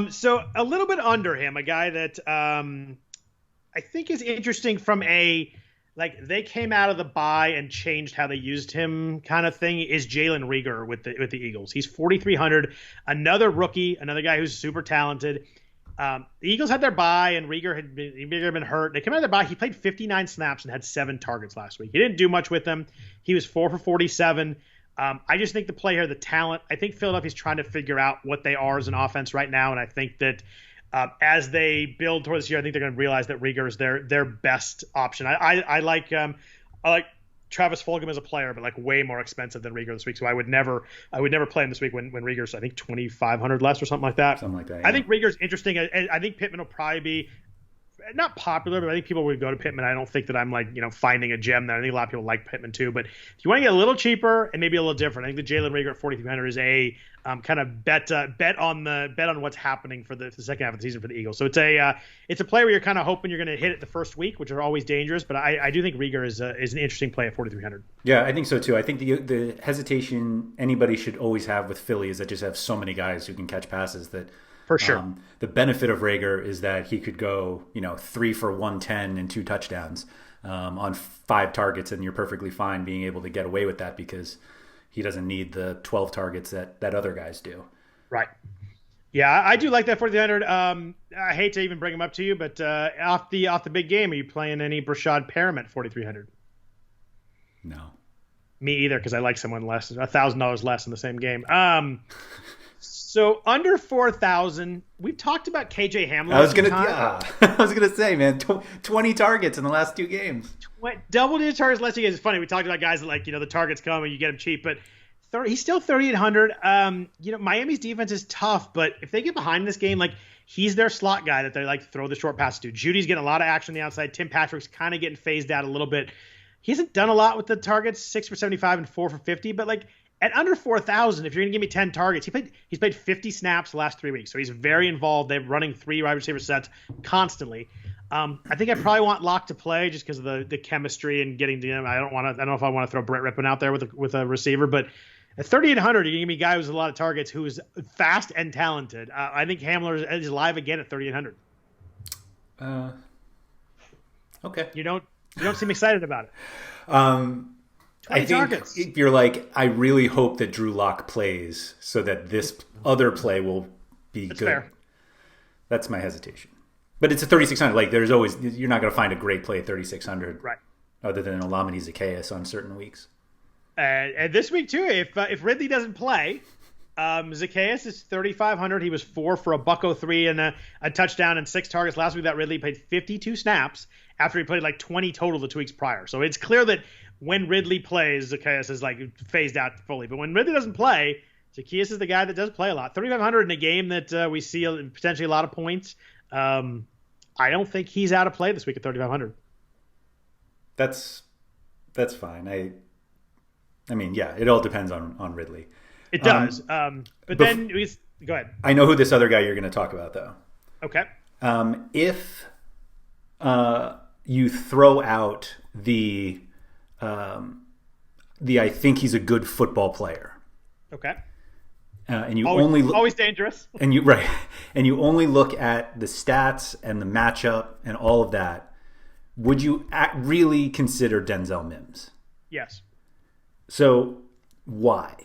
So a little bit under him, a guy that I think is interesting from they came out of the bye and changed how they used him kind of thing, is Jalen Rieger with the Eagles. He's 4,300, another rookie, another guy who's super talented. The Eagles had their bye, and Rieger had been hurt. They came out of their bye. He played 59 snaps and had 7 targets last week. He didn't do much with them. He was 4 for 47. I just think the play here, the talent, I think Philadelphia's trying to figure out what they are as an offense right now, and I think that as they build towards this year, I think they're going to realize that Rieger is their best option. I like Travis Fulgham as a player, but like way more expensive than Rieger this week. So I would never play him this week when Rieger's I think 2,500 less or something like that. Yeah. I think Rieger's interesting. I think Pittman will probably be not popular, but I think people would go to Pittman. I don't think that I'm finding a gem there. I think a lot of people like Pittman too. But if you want to get a little cheaper and maybe a little different, I think the Jalen Rieger at 4,300 is a kind of bet on what's happening for the second half of the season for the Eagles. So it's a play where you're kind of hoping you're going to hit it the first week, which are always dangerous. But I do think Rieger is an interesting play at 4,300. Yeah, I think so too. I think the hesitation anybody should always have with Philly is that just have so many guys who can catch passes that. For sure. The benefit of Rieger is that he could go, 3 for 110 and 2 touchdowns on 5 targets, and you're perfectly fine being able to get away with that because he doesn't need the 12 targets that other guys do. Right. Yeah, I do like that 4,300. I hate to even bring him up to you, but off the big game, are you playing any Brashad Perriman at 4,300? No. Me either, because I like someone less, $1,000 less in the same game. So under 4,000, we've talked about KJ Hamler. I was gonna say, man, 20 targets in the last 2 games. Double-digit targets last 2 games. It's funny. We talked about guys that the targets come and you get them cheap, but he's still 3,800. Miami's defense is tough, but if they get behind this game, he's their slot guy that they throw the short pass to. Judy's getting a lot of action on the outside. Tim Patrick's kind of getting phased out a little bit. He hasn't done a lot with the targets, 6 for 75 and 4 for 50, but at under 4,000, if you're going to give me 10 targets, he's played 50 snaps the last 3 weeks, so he's very involved. They're running 3 wide receiver sets constantly. I think I probably want Locke to play just because of the chemistry and getting to him. I don't know if I want to throw Brett Rippon out there with a receiver, but at 3,800, you're going to give me a guy who's a lot of targets, who is fast and talented. I think Hamler is live again at 3,800. Okay. You don't seem excited about it. I think if you're I really hope that Drew Lock plays so that this other play will be That's good. fair. That's my hesitation. But it's a 3,600. Like you're not going to find a great play at 3,600, right? Other than Olamide Zaccheaus on certain weeks. And this week too, if Ridley doesn't play, Zaccheaus is 3,500. He was 4 for $103 and a touchdown and 6 targets last week. That Ridley played 52 snaps after he played like 20 total the 2 weeks prior. So it's clear that when Ridley plays, Zaccheaus is like phased out fully. But when Ridley doesn't play, Zaccheaus is the guy that does play a lot. 3,500 in a game that we see potentially a lot of points. I don't think he's out of play this week at 3,500. That's fine. I mean, yeah, it all depends on Ridley. It does. But then go ahead. I know who this other guy you're going to talk about, though. Okay. If you throw out the I think he's a good football player. Okay. And you always dangerous. And you only look at the stats and the matchup and all of that. Would you really consider Denzel Mims? Yes. So why?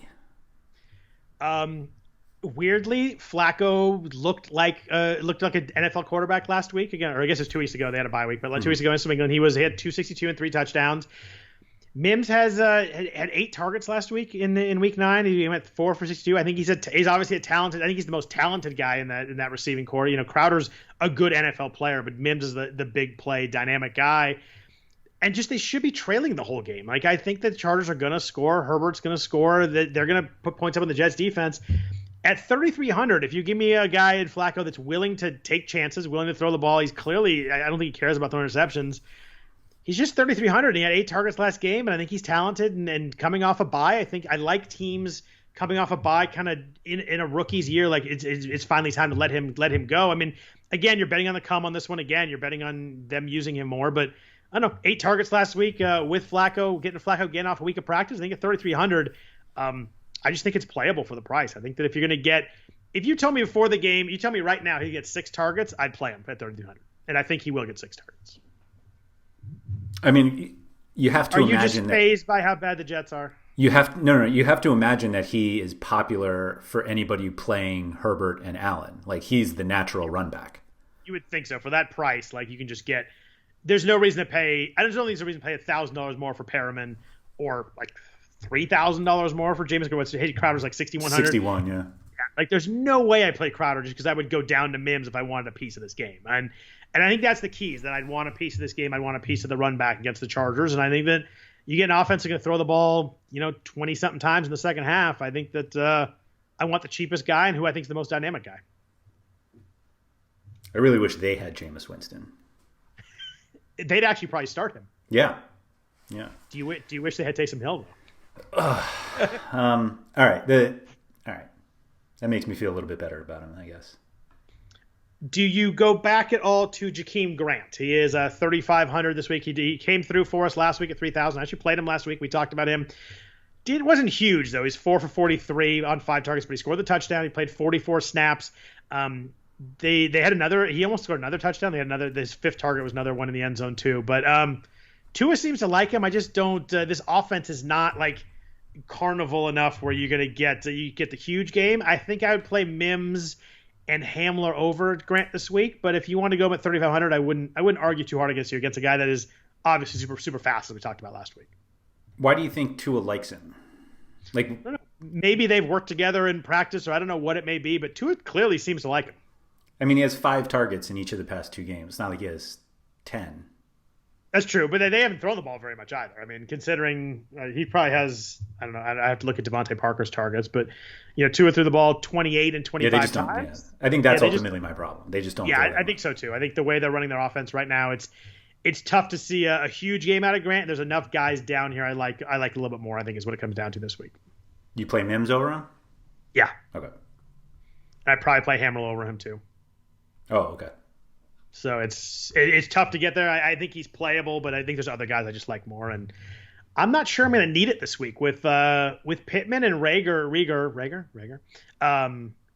Weirdly, Flacco looked like an NFL quarterback last week again, or I guess it's 2 weeks ago. They had a bye week, but 2 weeks ago in New England, he had 262 and 3 touchdowns. Mims has had 8 targets last week in week 9. He went 4 for 62. I think he's obviously a talented. I think he's the most talented guy in that receiving core. You know, Crowder's a good NFL player, but Mims is the big play dynamic guy. And just they should be trailing the whole game. Like I think the Chargers are going to score. Herbert's going to score. They're going to put points up on the Jets defense. At 3,300, if you give me a guy in Flacco that's willing to take chances, willing to throw the ball, he's clearly, I don't think he cares about throwing interceptions. He's just 3,300. He had 8 targets last game, and I think he's talented and coming off a bye. I think I like teams coming off a bye kind of in a rookie's year. Like it's finally time to let him go. I mean, again, you're betting on the come on this one again. You're betting on them using him more, but I don't know, 8 targets last week with Flacco, getting Flacco again off a week of practice. I think at 3,300, I just think it's playable for the price. I think that if you're going to if you told me before the game, you tell me right now he gets 6 targets, I'd play him at 3,300. And I think he will get 6 targets. I mean, you have to imagine that. Are you just fazed by how bad the Jets are? You have to imagine that he is popular for anybody playing Herbert and Allen. Like he's the natural run back. You would think so. For that price, like you can just get. There's no reason to pay. I don't think there's a reason to pay $1,000 more for Perriman or like $3,000 more for James Crowder. Hey, Crowder's like 6,100. 61, yeah. Like there's no way I play Crowder just because I would go down to Mims if I wanted a piece of this game. And I think that's the key is that I'd want a piece of this game. I'd want a piece of the run back against the Chargers. And I think that you get an offense that's going to throw the ball, 20-something times in the second half. I think that I want the cheapest guy and who I think is the most dynamic guy. I really wish they had Jameis Winston. They'd actually probably start him. Yeah. Do you wish they had Taysom Hill, though? All right. That makes me feel a little bit better about him, I guess. Do you go back at all to Jakeem Grant? He is 3,500 this week. He came through for us last week at 3,000. I actually played him last week. We talked about him. It wasn't huge, though. He's 4 for 43 on 5 targets, but he scored the touchdown. He played 44 snaps. They had another. He almost scored another touchdown. They had another. His 5th target was another one in the end zone too. But Tua seems to like him. I just don't. This offense is not like carnival enough where you're going to get the huge game. I think I would play Mims and Hamler over Grant this week. But if you want to go at 3,500, I wouldn't argue too hard against a guy that is obviously super super fast, as we talked about last week. Why do you think Tua likes him? Like I don't know. Maybe they've worked together in practice, or I don't know what it may be. But Tua clearly seems to like him. I mean, he has 5 targets in each of the past 2 games. It's not like he has 10. That's true, but they haven't thrown the ball very much either. I mean, considering he probably has, I don't know, I have to look at Devontae Parker's targets, but Tua threw the ball 28 and 25 times. I think that's ultimately my problem. They just don't. Yeah, I think so too. I think the way they're running their offense right now, it's tough to see a huge game out of Grant. There's enough guys down here I like a little bit more. I think is what it comes down to this week. You play Mims over him? Yeah. Okay. I'd probably play Hamler over him too. Oh, okay. So it's tough to get there. I think he's playable, but I think there's other guys I just like more. And I'm not sure I'm going to need it this week with Pittman and Rieger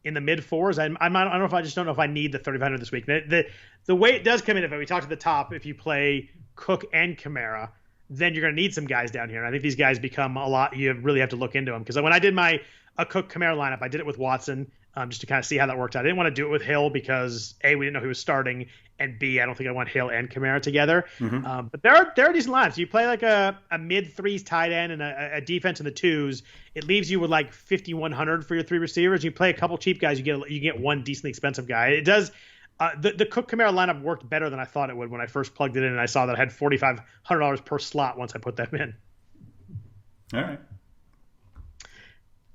in the mid 4s. I don't know if I need the 3,500 this week. The way it does come in, if we talk to the top, if you play Cook and Kamara, then you're going to need some guys down here. And I think these guys become a lot. You really have to look into them because when I did a Cook Kamara lineup, I did it with Watson. just to kind of see how that worked out. I didn't want to do it with Hill because A, we didn't know he was starting, and B, I don't think I want Hill and Kamara together. But there are decent lineups. You play like a mid-threes tight end and a defense in the twos. It leaves you with like 5,100 for your three receivers. You play a couple cheap guys, you get one decently expensive guy. It does. The Cook Kamara lineup worked better than I thought it would when I first plugged it in, and I saw that I had $4,500 per slot once I put them in. All right.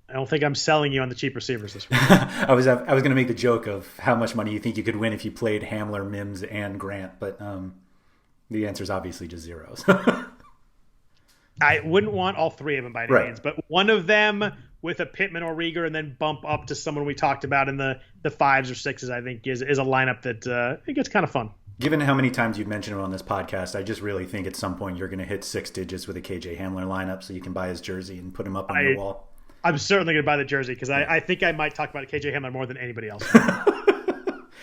I don't think I'm selling you on the cheap receivers this week. I was going to make the joke of how much money you think you could win if you played Hamler, Mims, and Grant, but the answer is obviously just zeros. I wouldn't want all three of them by any means, but one of them with a Pittman or Rieger and then bump up to someone we talked about in the fives or sixes, I think is a lineup that it gets kind of fun. Given how many times you've mentioned it on this podcast, I just really think at some point you're going to hit 6 digits with a KJ Hamler lineup so you can buy his jersey and put him up on your wall. I'm certainly going to buy the jersey because I think I might talk about KJ Hamler more than anybody else.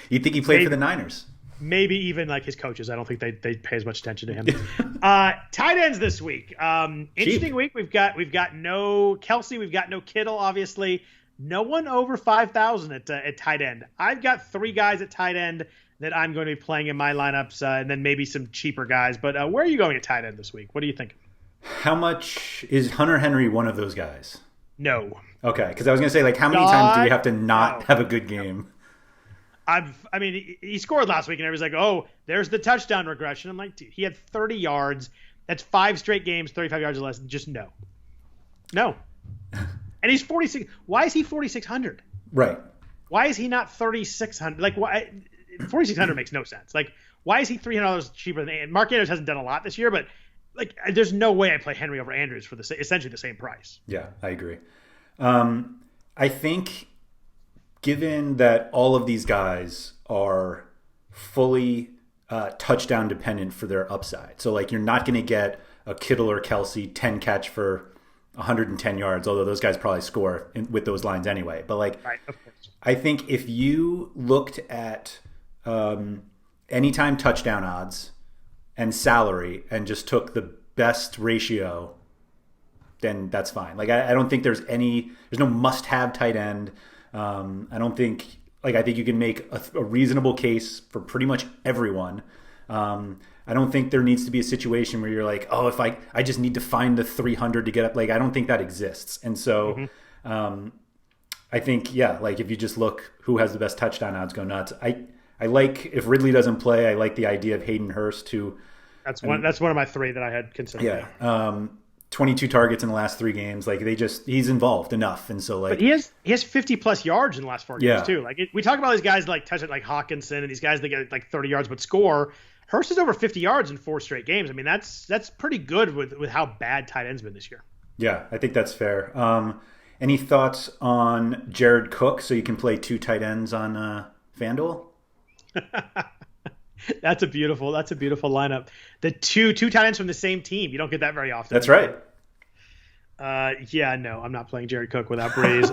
You think he played for the Niners? Maybe even like his coaches. I don't think they pay as much attention to him. Tight ends this week. Interesting week. We've got no Kelsey. We've got no Kittle, obviously. No one over 5,000 at tight end. I've got 3 guys at tight end that I'm going to be playing in my lineups, and then maybe some cheaper guys. But where are you going at tight end this week? What do you think? How much is Hunter Henry one of those guys? No. Okay, because I was going to say, like, how many times do you have to not have a good game? I mean, he scored last week, and everybody's like, oh, there's the touchdown regression. I'm like, dude, he had 30 yards. That's 5 straight games, 35 yards or less. Just no. No. And he's 46. Why is he 4,600? Right. Why is he not 3,600? Like, why? 4,600 makes no sense. Like, why is he $300 cheaper than Mark Andrews? Hasn't done a lot this year, but like, there's no way I play Henry over Andrews for essentially the same price. Yeah, I agree. I think given that all of these guys are fully touchdown dependent for their upside, so like you're not going to get a Kittle or Kelsey 10 catch for 110 yards, although those guys probably score with those lines anyway. But like, right, of course. I think if you looked at anytime touchdown odds and salary and just took the best ratio, then that's fine. Like, I don't think there's no must-have tight end. I don't think, like, I think you can make a reasonable case for pretty much everyone. I don't think there needs to be a situation where you're like, oh, if I just need to find the 300 to get up. Like, I don't think that exists. And so I think, yeah, like if you just look who has the best touchdown odds, go nuts. I like, if Ridley doesn't play, I like the idea of Hayden Hurst too. That's one of my 3 that I had considered. Yeah. 22 targets in the last 3 games. Like he's involved enough. And so like, but he has 50 plus yards in the last 4 games too. Like we talk about these guys like touch it like Hawkinson and these guys that get like 30 yards but score. Hurst is over 50 yards in 4 straight games. I mean, that's pretty good with how bad tight end's been this year. Yeah, I think that's fair. Any thoughts on Jared Cook? So you can play 2 tight ends on FanDuel? That's a beautiful lineup. The two tight ends from the same team. You don't get that very often. That's right. Yeah, no, I'm not playing Jared Cook without Breeze.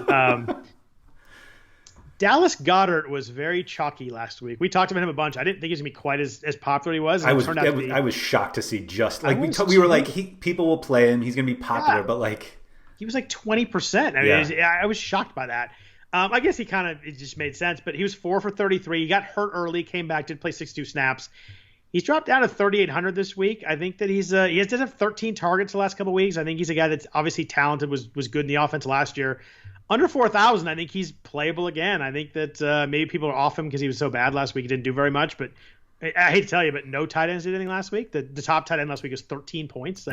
Dallas Goddard was very chalky last week. We talked about him a bunch. I didn't think he was going to be quite as popular as he was. I was shocked to see just like we were like people will play him. He's going to be popular, but like he was like 20%. I mean, I was shocked by that. I guess it just made sense, but he was 4 for 33. He got hurt early, came back, did play 62 snaps. He's dropped down to 3,800 this week. I think that he does have 13 targets the last couple of weeks. I think he's a guy that's obviously talented, was good in the offense last year. Under 4,000, I think he's playable again. I think that maybe people are off him because he was so bad last week. He didn't do very much, but I hate to tell you, but no tight ends did anything last week. The top tight end last week is 13 points.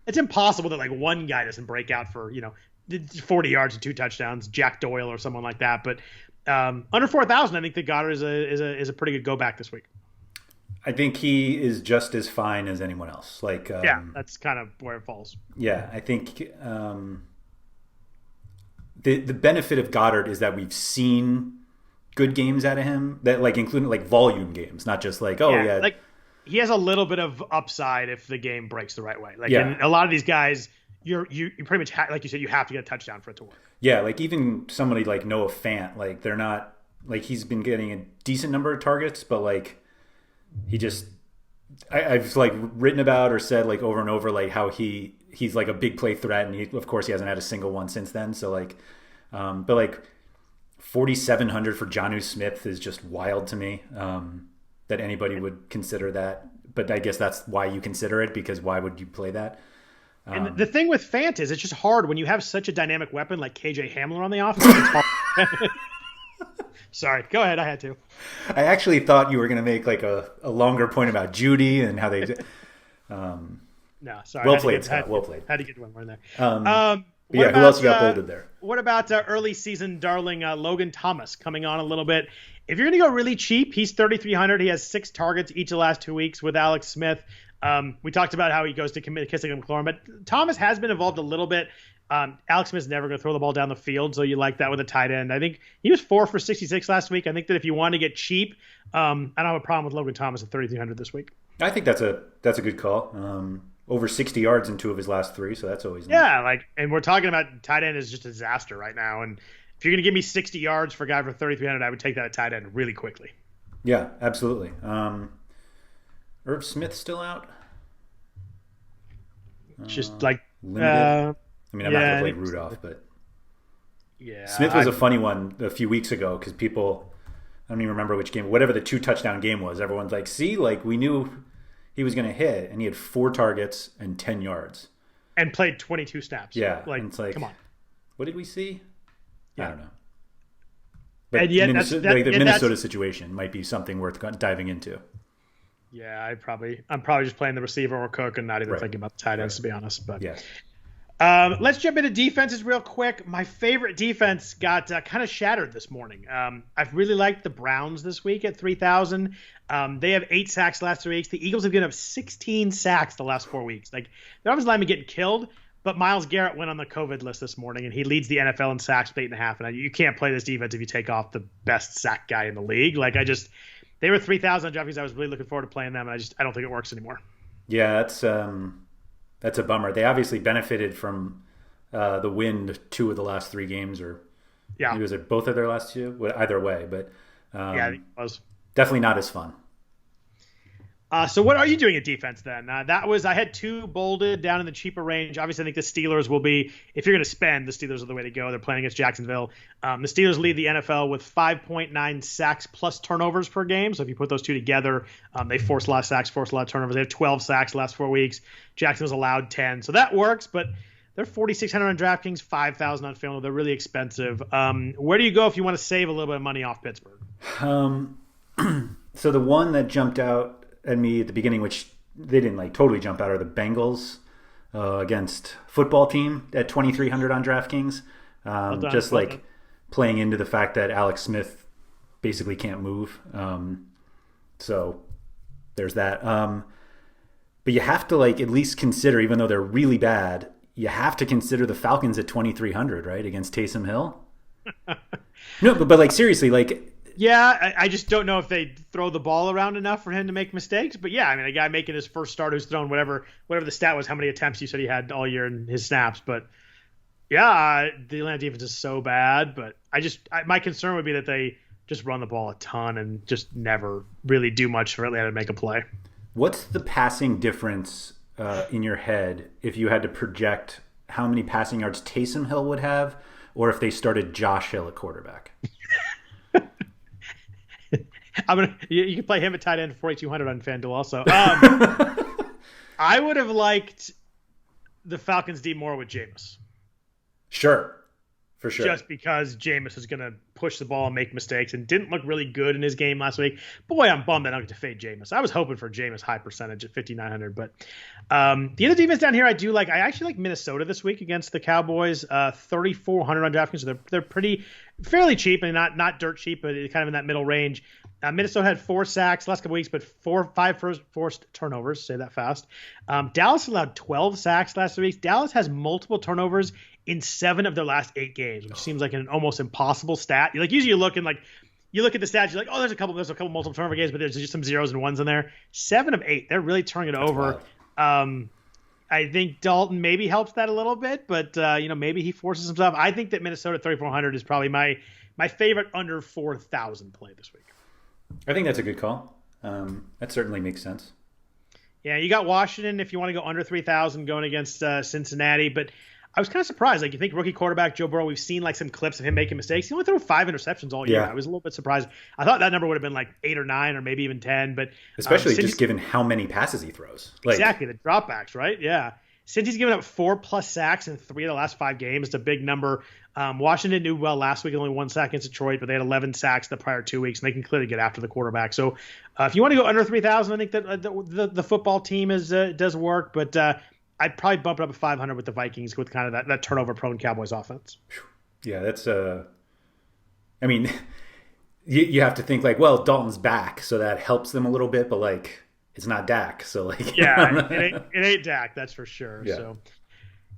It's impossible that like one guy doesn't break out for 40 yards and 2 touchdowns, Jack Doyle or someone like that. But under 4,000, I think that Goddard is a pretty good go back this week. I think he is just as fine as anyone else. Like that's kind of where it falls. Yeah, I think the benefit of Goddard is that we've seen good games out of him, that like including like volume games, not just like like he has a little bit of upside if the game breaks the right way. Like in a lot of these guys, you pretty much like you said, you have to get a touchdown for it to work. Yeah, like even somebody like Noah Fant, like they're not like he's been getting a decent number of targets, but like he just I've like written about or said like over and over like how he's like a big play threat, and of course he hasn't had a single one since then. So like, but like 4,700 for Jonnu Smith is just wild to me, that anybody would consider that. But I guess that's why you consider it, because why would you play that? And the thing with Fant is it's just hard when you have such a dynamic weapon like KJ Hamler on the offense. It's hard. Sorry, go ahead. I had to. I actually thought you were going to make like a longer point about Judy and how they. No, sorry. Well played, Scott. Well played. Had to get one more in there. Who else you got bolded there? What about early season darling Logan Thomas coming on a little bit? If you're going to go really cheap, he's 3,300. He has 6 targets each of the last 2 weeks with Alex Smith. We talked about how he goes to commit kissing and McLaurin, but Thomas has been involved a little bit. Alex Smith's never going to throw the ball down the field, so you like that with a tight end. I think he was 4 for 66 last week. I think that if you want to get cheap, I don't have a problem with Logan Thomas at 3,300 this week. I think that's a good call. Over 60 yards in 2 of his last 3, so that's always nice. Yeah, and we're talking about tight end is just a disaster right now. And if you're going to give me 60 yards for a guy for 3,300, I would take that at tight end really quickly. Yeah, absolutely. Irv Smith still out? Just like limited. I'm not going to play Rudolph, but yeah, Smith was a funny one a few weeks ago because people, I don't even remember which game, whatever the 2-touchdown game was. Everyone's like, "See, like we knew he was going to hit," and he had 4 targets and 10 yards, and played 22 snaps. Yeah, like it's like, come on, what did we see? Yeah. I don't know. But and yet the Minnesota situation might be something worth diving into. Yeah, I'm probably just playing the receiver or Cook and not even thinking about the tight ends, to be honest. But yeah. Let's jump into defenses real quick. My favorite defense got kind of shattered this morning. I've really liked the Browns this week at 3,000. They have 8 sacks the last 3 weeks. The Eagles have given up 16 sacks the last 4 weeks. Like, their offensive linemen getting killed, but Myles Garrett went on the COVID list this morning, and he leads the NFL in sacks with 8.5. And you can't play this defense if you take off the best sack guy in the league. Like, they were 3,000 on DraftKings. I was really looking forward to playing them, and I don't think it works anymore. Yeah, that's a bummer. They obviously benefited from the wind 2 of the last 3 games, or maybe was it both of their last 2? Either way, but I think it was definitely not as fun. So what are you doing at defense then? I had 2 bolded down in the cheaper range. Obviously, I think the Steelers will be, if you're going to spend, the Steelers are the way to go. They're playing against Jacksonville. The Steelers lead the NFL with 5.9 sacks plus turnovers per game. So if you put those 2 together, they force a lot of sacks, force a lot of turnovers. They have 12 sacks the last 4 weeks. Jacksonville's allowed 10. So that works, but they're 4,600 on DraftKings, 5,000 on FanDuel. They're really expensive. Where do you go if you want to save a little bit of money off Pittsburgh? So the one that jumped out at me at the beginning, which they didn't totally jump out, are the Bengals against football team at 2,300 on DraftKings. Playing into the fact that Alex Smith basically can't move. So there's that. But you have to at least consider, even though they're really bad, you have to consider the Falcons at 2,300, right, against Taysom Hill. No, but seriously, yeah, I just don't know if they throw the ball around enough for him to make mistakes. But yeah, I mean, a guy making his first start who's thrown whatever the stat was, how many attempts you said he had all year in his snaps. But yeah, the Atlanta defense is so bad. But my concern would be that they just run the ball a ton and just never really do much for Atlanta to make a play. What's the passing difference in your head if you had to project how many passing yards Taysom Hill would have, or if they started Josh Hill at quarterback? You can play him at tight end 4,200 on FanDuel also. I would have liked the Falcons D more with Jameis. Sure. For sure. Just because Jameis is going to push the ball and make mistakes and didn't look really good in his game last week. Boy, I'm bummed I don't get to fade Jameis. I was hoping for Jameis high percentage at 5,900. But the other defense down here I do like. I actually like Minnesota this week against the Cowboys. 3,400 on DraftKings. So they're fairly cheap and not dirt cheap, but kind of in that middle range. Minnesota had 4 sacks last couple weeks, but 5 forced turnovers. Say that fast. Dallas allowed 12 sacks last 3 weeks. Dallas has multiple turnovers in 7 of their last 8 games, which seems like an almost impossible stat. Usually you look at the stats, you're like, oh, there's a couple multiple turnover games, but there's just some 0s and 1s in there. 7 of 8, they're really turning it over. I think Dalton maybe helps that a little bit, but maybe he forces some stuff. I think that Minnesota 3,400 is probably my favorite under 4,000 play this week. I think that's a good call. That certainly makes sense. Yeah, you got Washington if you want to go under 3,000 going against Cincinnati, but I was kind of surprised. Like, you think rookie quarterback Joe Burrow, we've seen like some clips of him making mistakes. He only threw 5 interceptions all year. Yeah. I was a little bit surprised. I thought that number would have been like 8 or 9 or maybe even 10. But especially just given how many passes he throws. Exactly, the dropbacks, right? Yeah. Since he's given up 4+ sacks in 3 of the last 5 games, it's a big number. Washington did well last week, only 1 sack against Detroit, but they had 11 sacks the prior 2 weeks, and they can clearly get after the quarterback. So if you want to go under 3,000, I think that the football team does work, but I'd probably bump it up to 500 with the Vikings with kind of that turnover-prone Cowboys offense. Yeah, that's I mean, you have to think like, well, Dalton's back, so that helps them a little bit, but like, it's not Dak, so like yeah, it ain't Dak, that's for sure. Yeah. So,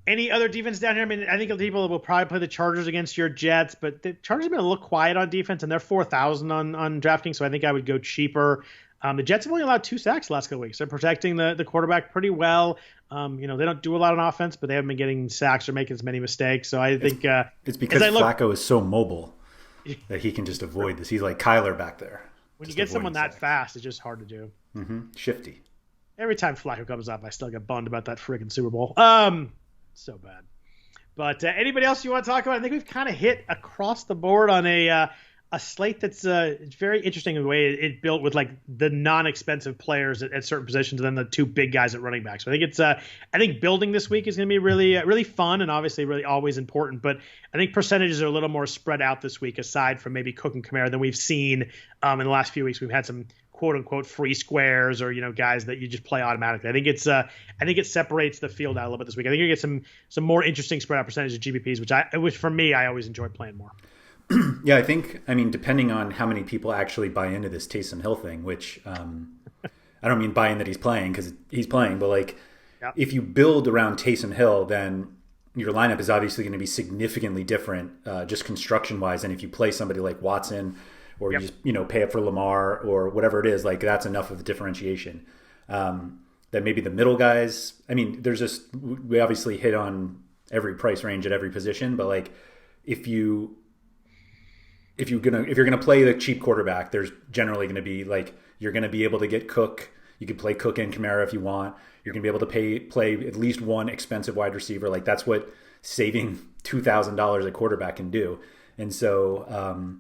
any other defense down here? I mean, I think people will probably play the Chargers against your Jets, but the Chargers have been a little quiet on defense, and they're 4,000 on DraftKings, so I think I would go cheaper. The Jets have only allowed 2 sacks the last couple weeks. They're protecting the quarterback pretty well. They don't do a lot on offense, but they haven't been getting sacks or making as many mistakes. So I think it's because Flacco is so mobile that he can just avoid this. He's like Kyler back there. When you get someone that fast, it's just hard to do. Mm-hmm. Shifty. Every time Flacco comes up, I still get bummed about that friggin' Super Bowl. So bad. But anybody else you want to talk about? I think we've kind of hit across the board on a slate that's very interesting in the way it built with like the non-expensive players at certain positions and then the 2 big guys at running back. So I think I think building this week is going to be really fun and obviously really always important. But I think percentages are a little more spread out this week aside from maybe Cook and Kamara than we've seen in the last few weeks. We've had some quote unquote free squares or guys that you just play automatically. I think it separates the field out a little bit this week. I think you get some more interesting spread out percentages of GPPs, which for me I always enjoy playing more. Yeah, I mean, depending on how many people actually buy into this Taysom Hill thing, which I don't mean buy in that he's playing because he's playing, but like if you build around Taysom Hill, then your lineup is obviously going to be significantly different just construction-wise than if you play somebody like Watson or you just pay up for Lamar or whatever it is. Like that's enough of a differentiation. That maybe the middle guys, I mean, we obviously hit on every price range at every position, but like if you're gonna play the cheap quarterback, there's generally gonna be like you're gonna be able to get Cook. You can play Cook and Kamara if you want. You're gonna be able to play at least one expensive wide receiver. Like that's what saving $2,000 at quarterback can do. And so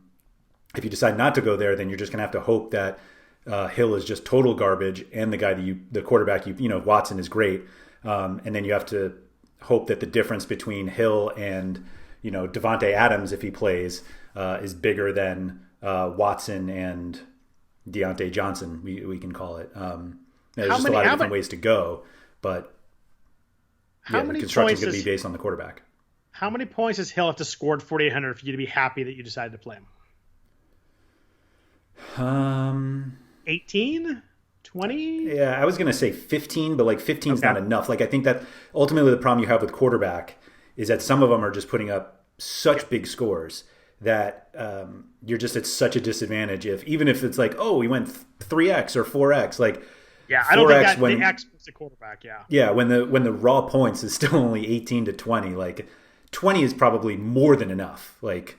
if you decide not to go there, then you're just gonna have to hope that Hill is just total garbage, and the quarterback Watson is great, and then you have to hope that the difference between Hill and Devontae Adams, if he plays, is bigger than Watson and Deontay Johnson, we can call it. There's just a lot of different ways to go, but the construction is going to be based on the quarterback. How many points does Hill have to score at 4,800 for you to be happy that you decided to play him? 18? 20? Yeah, I was going to say 15, but like 15 is not enough. Like I think that ultimately the problem you have with quarterback is that some of them are just putting up such big scores that you're just at such a disadvantage even if it's like, oh, we went 3x or 4x, like I don't think that the X was the quarterback. When the raw points is still only 18 to 20, like 20 is probably more than enough, like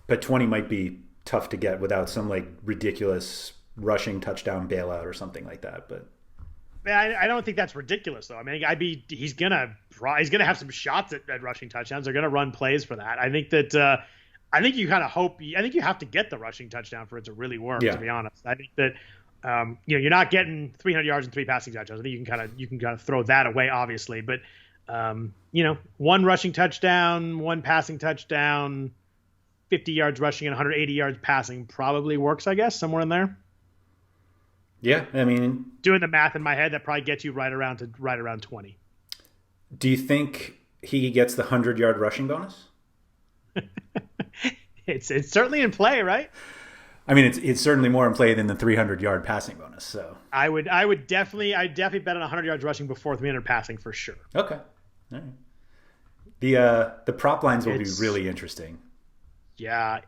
but 20 might be tough to get without some like ridiculous rushing touchdown bailout or something like that. But I don't think that's ridiculous, though. I mean, he's gonna have some shots at rushing touchdowns. They're gonna run plays for that. I think that I think you kind of hope. I think you have to get the rushing touchdown for it to really work. To be honest, I think that you're not getting 300 yards and 3 passing touchdowns. I think you can kind of throw that away, obviously. But 1 rushing touchdown, 1 passing touchdown, 50 yards rushing and 180 yards passing probably works. I guess somewhere in there. Yeah, I mean, doing the math in my head, that probably gets you right around 20. Do you think he gets the 100-yard rushing bonus? It's certainly in play, right? I mean, it's certainly more in play than the 300-yard passing bonus. So I definitely bet on 100 yards rushing before 300 passing for sure. Okay, all right. The prop lines will be really interesting. Yeah,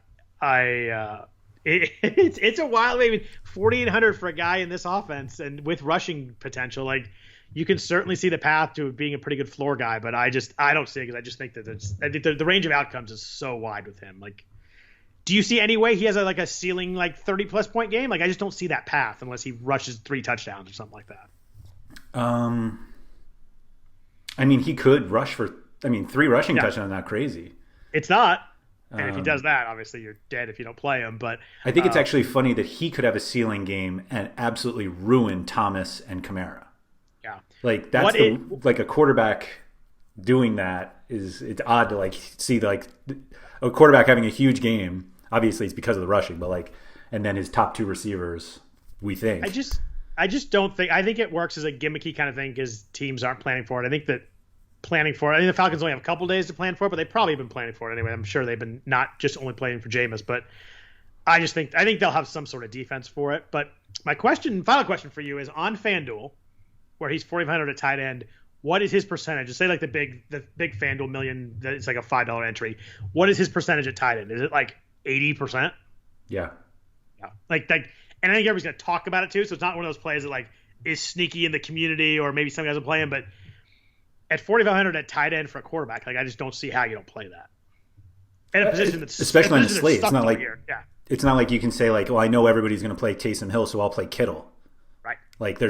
It's a wild, maybe 4,800 for a guy in this offense and with rushing potential. Like you can certainly see the path to being a pretty good floor guy, but I don't see it because I just think that the range of outcomes is so wide with him. Like, do you see any way he has a ceiling like 30+ point game? Like I just don't see that path unless he rushes 3 touchdowns or something like that. I mean, he could rush for, 3 rushing touchdowns, not crazy. It's not. And if he does that, obviously you're dead if you don't play him. But I think it's actually funny that he could have a ceiling game and absolutely ruin Thomas and Kamara. Yeah. Like, that's like a quarterback doing that it's odd to like see like a quarterback having a huge game. Obviously it's because of the rushing, but like, and then his top 2 receivers, we think. I just don't think, I think it works as a gimmicky kind of thing because teams aren't planning for it. I think the Falcons only have a couple days to plan for it, but they've probably been planning for it anyway. I'm sure they've been not just only planning for Jameis, but I think they'll have some sort of defense for it. But my final question for you is on FanDuel, where he's 4,500 at tight end. What is his percentage? Just say like the big FanDuel million, it's like a $5 entry. What is his percentage at tight end? Is it like 80%? Yeah. Like, and I think everybody's going to talk about it too. So it's not one of those plays that like is sneaky in the community or maybe some guys will play him. But at 4,500 at tight end for a quarterback, like I just don't see how you don't play that. In a position that's especially on the slate. It's not like It's not like you can say like, well, I know everybody's going to play Taysom Hill, so I'll play Kittle. Right. Like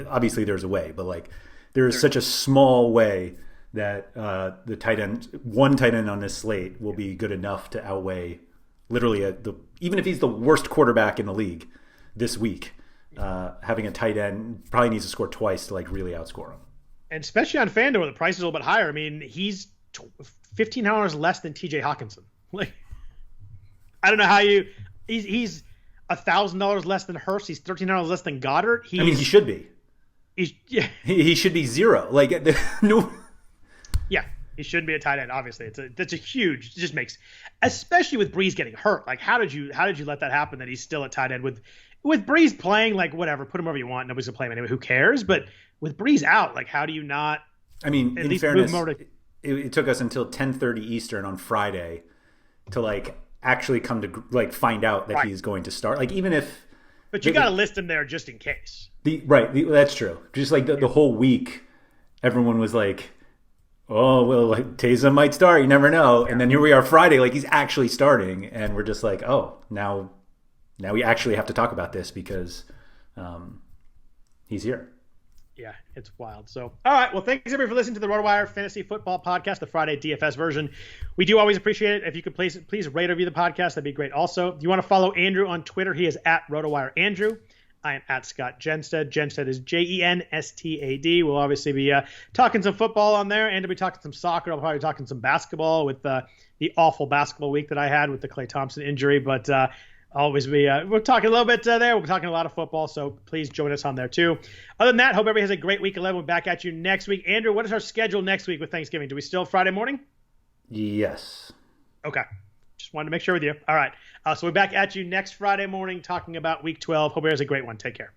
obviously there's a way, but like there's such a small way that the tight end, one tight end on this slate will be good enough to outweigh literally even if he's the worst quarterback in the league this week, having a tight end probably needs to score twice to like really outscore him. And especially on FanDuel where the price is a little bit higher. I mean, he's $1,500 less than TJ Hawkinson. Like, I don't know how he's $1,000 less than Hurst. He's $1,300 less than Goddard. He should be. He should be 0. Like, no. Yeah, he shouldn't be a tight end. Obviously, that's a huge. It just makes, especially with Breeze getting hurt. Like, how did you let that happen? That he's still a tight end with Breeze playing? Like, whatever, put him wherever you want. Nobody's gonna play him anyway. Who cares? But with Breeze out, like, how do you not? I mean, in fairness, it took us until 10:30 Eastern on Friday to like actually come to like find out that he's going to start. Like, even if. But you got to list him there just in case. That's true. Just like the whole week, everyone was like, "Oh well, like, Taysom might start. You never know." And then here we are Friday, like he's actually starting, and we're just like, "Oh, now we actually have to talk about this because he's here." Yeah, it's wild. So, all right. Well, thanks everybody for listening to the RotoWire Fantasy Football Podcast, the Friday DFS version. We do always appreciate it. If you could please rate or review the podcast, that'd be great. Also, if you want to follow Andrew on Twitter, he is at RotoWire Andrew. I am at Scott Jenstad. Jenstad is Jenstad. We'll obviously be talking some football on there, and we'll be talking some soccer. I'll probably be talking some basketball with the awful basketball week that I had with the Klay Thompson injury. But always be we're talking a little bit there. We'll be talking a lot of football, so please join us on there too. Other than that, hope everybody has a great week 11. We'll be back at you next week. Andrew, what is our schedule next week with Thanksgiving? Do we still Friday morning? Yes. Okay. Just wanted to make sure with you. All right. So we're back at you next Friday morning talking about week 12. Hope everybody has a great one. Take care.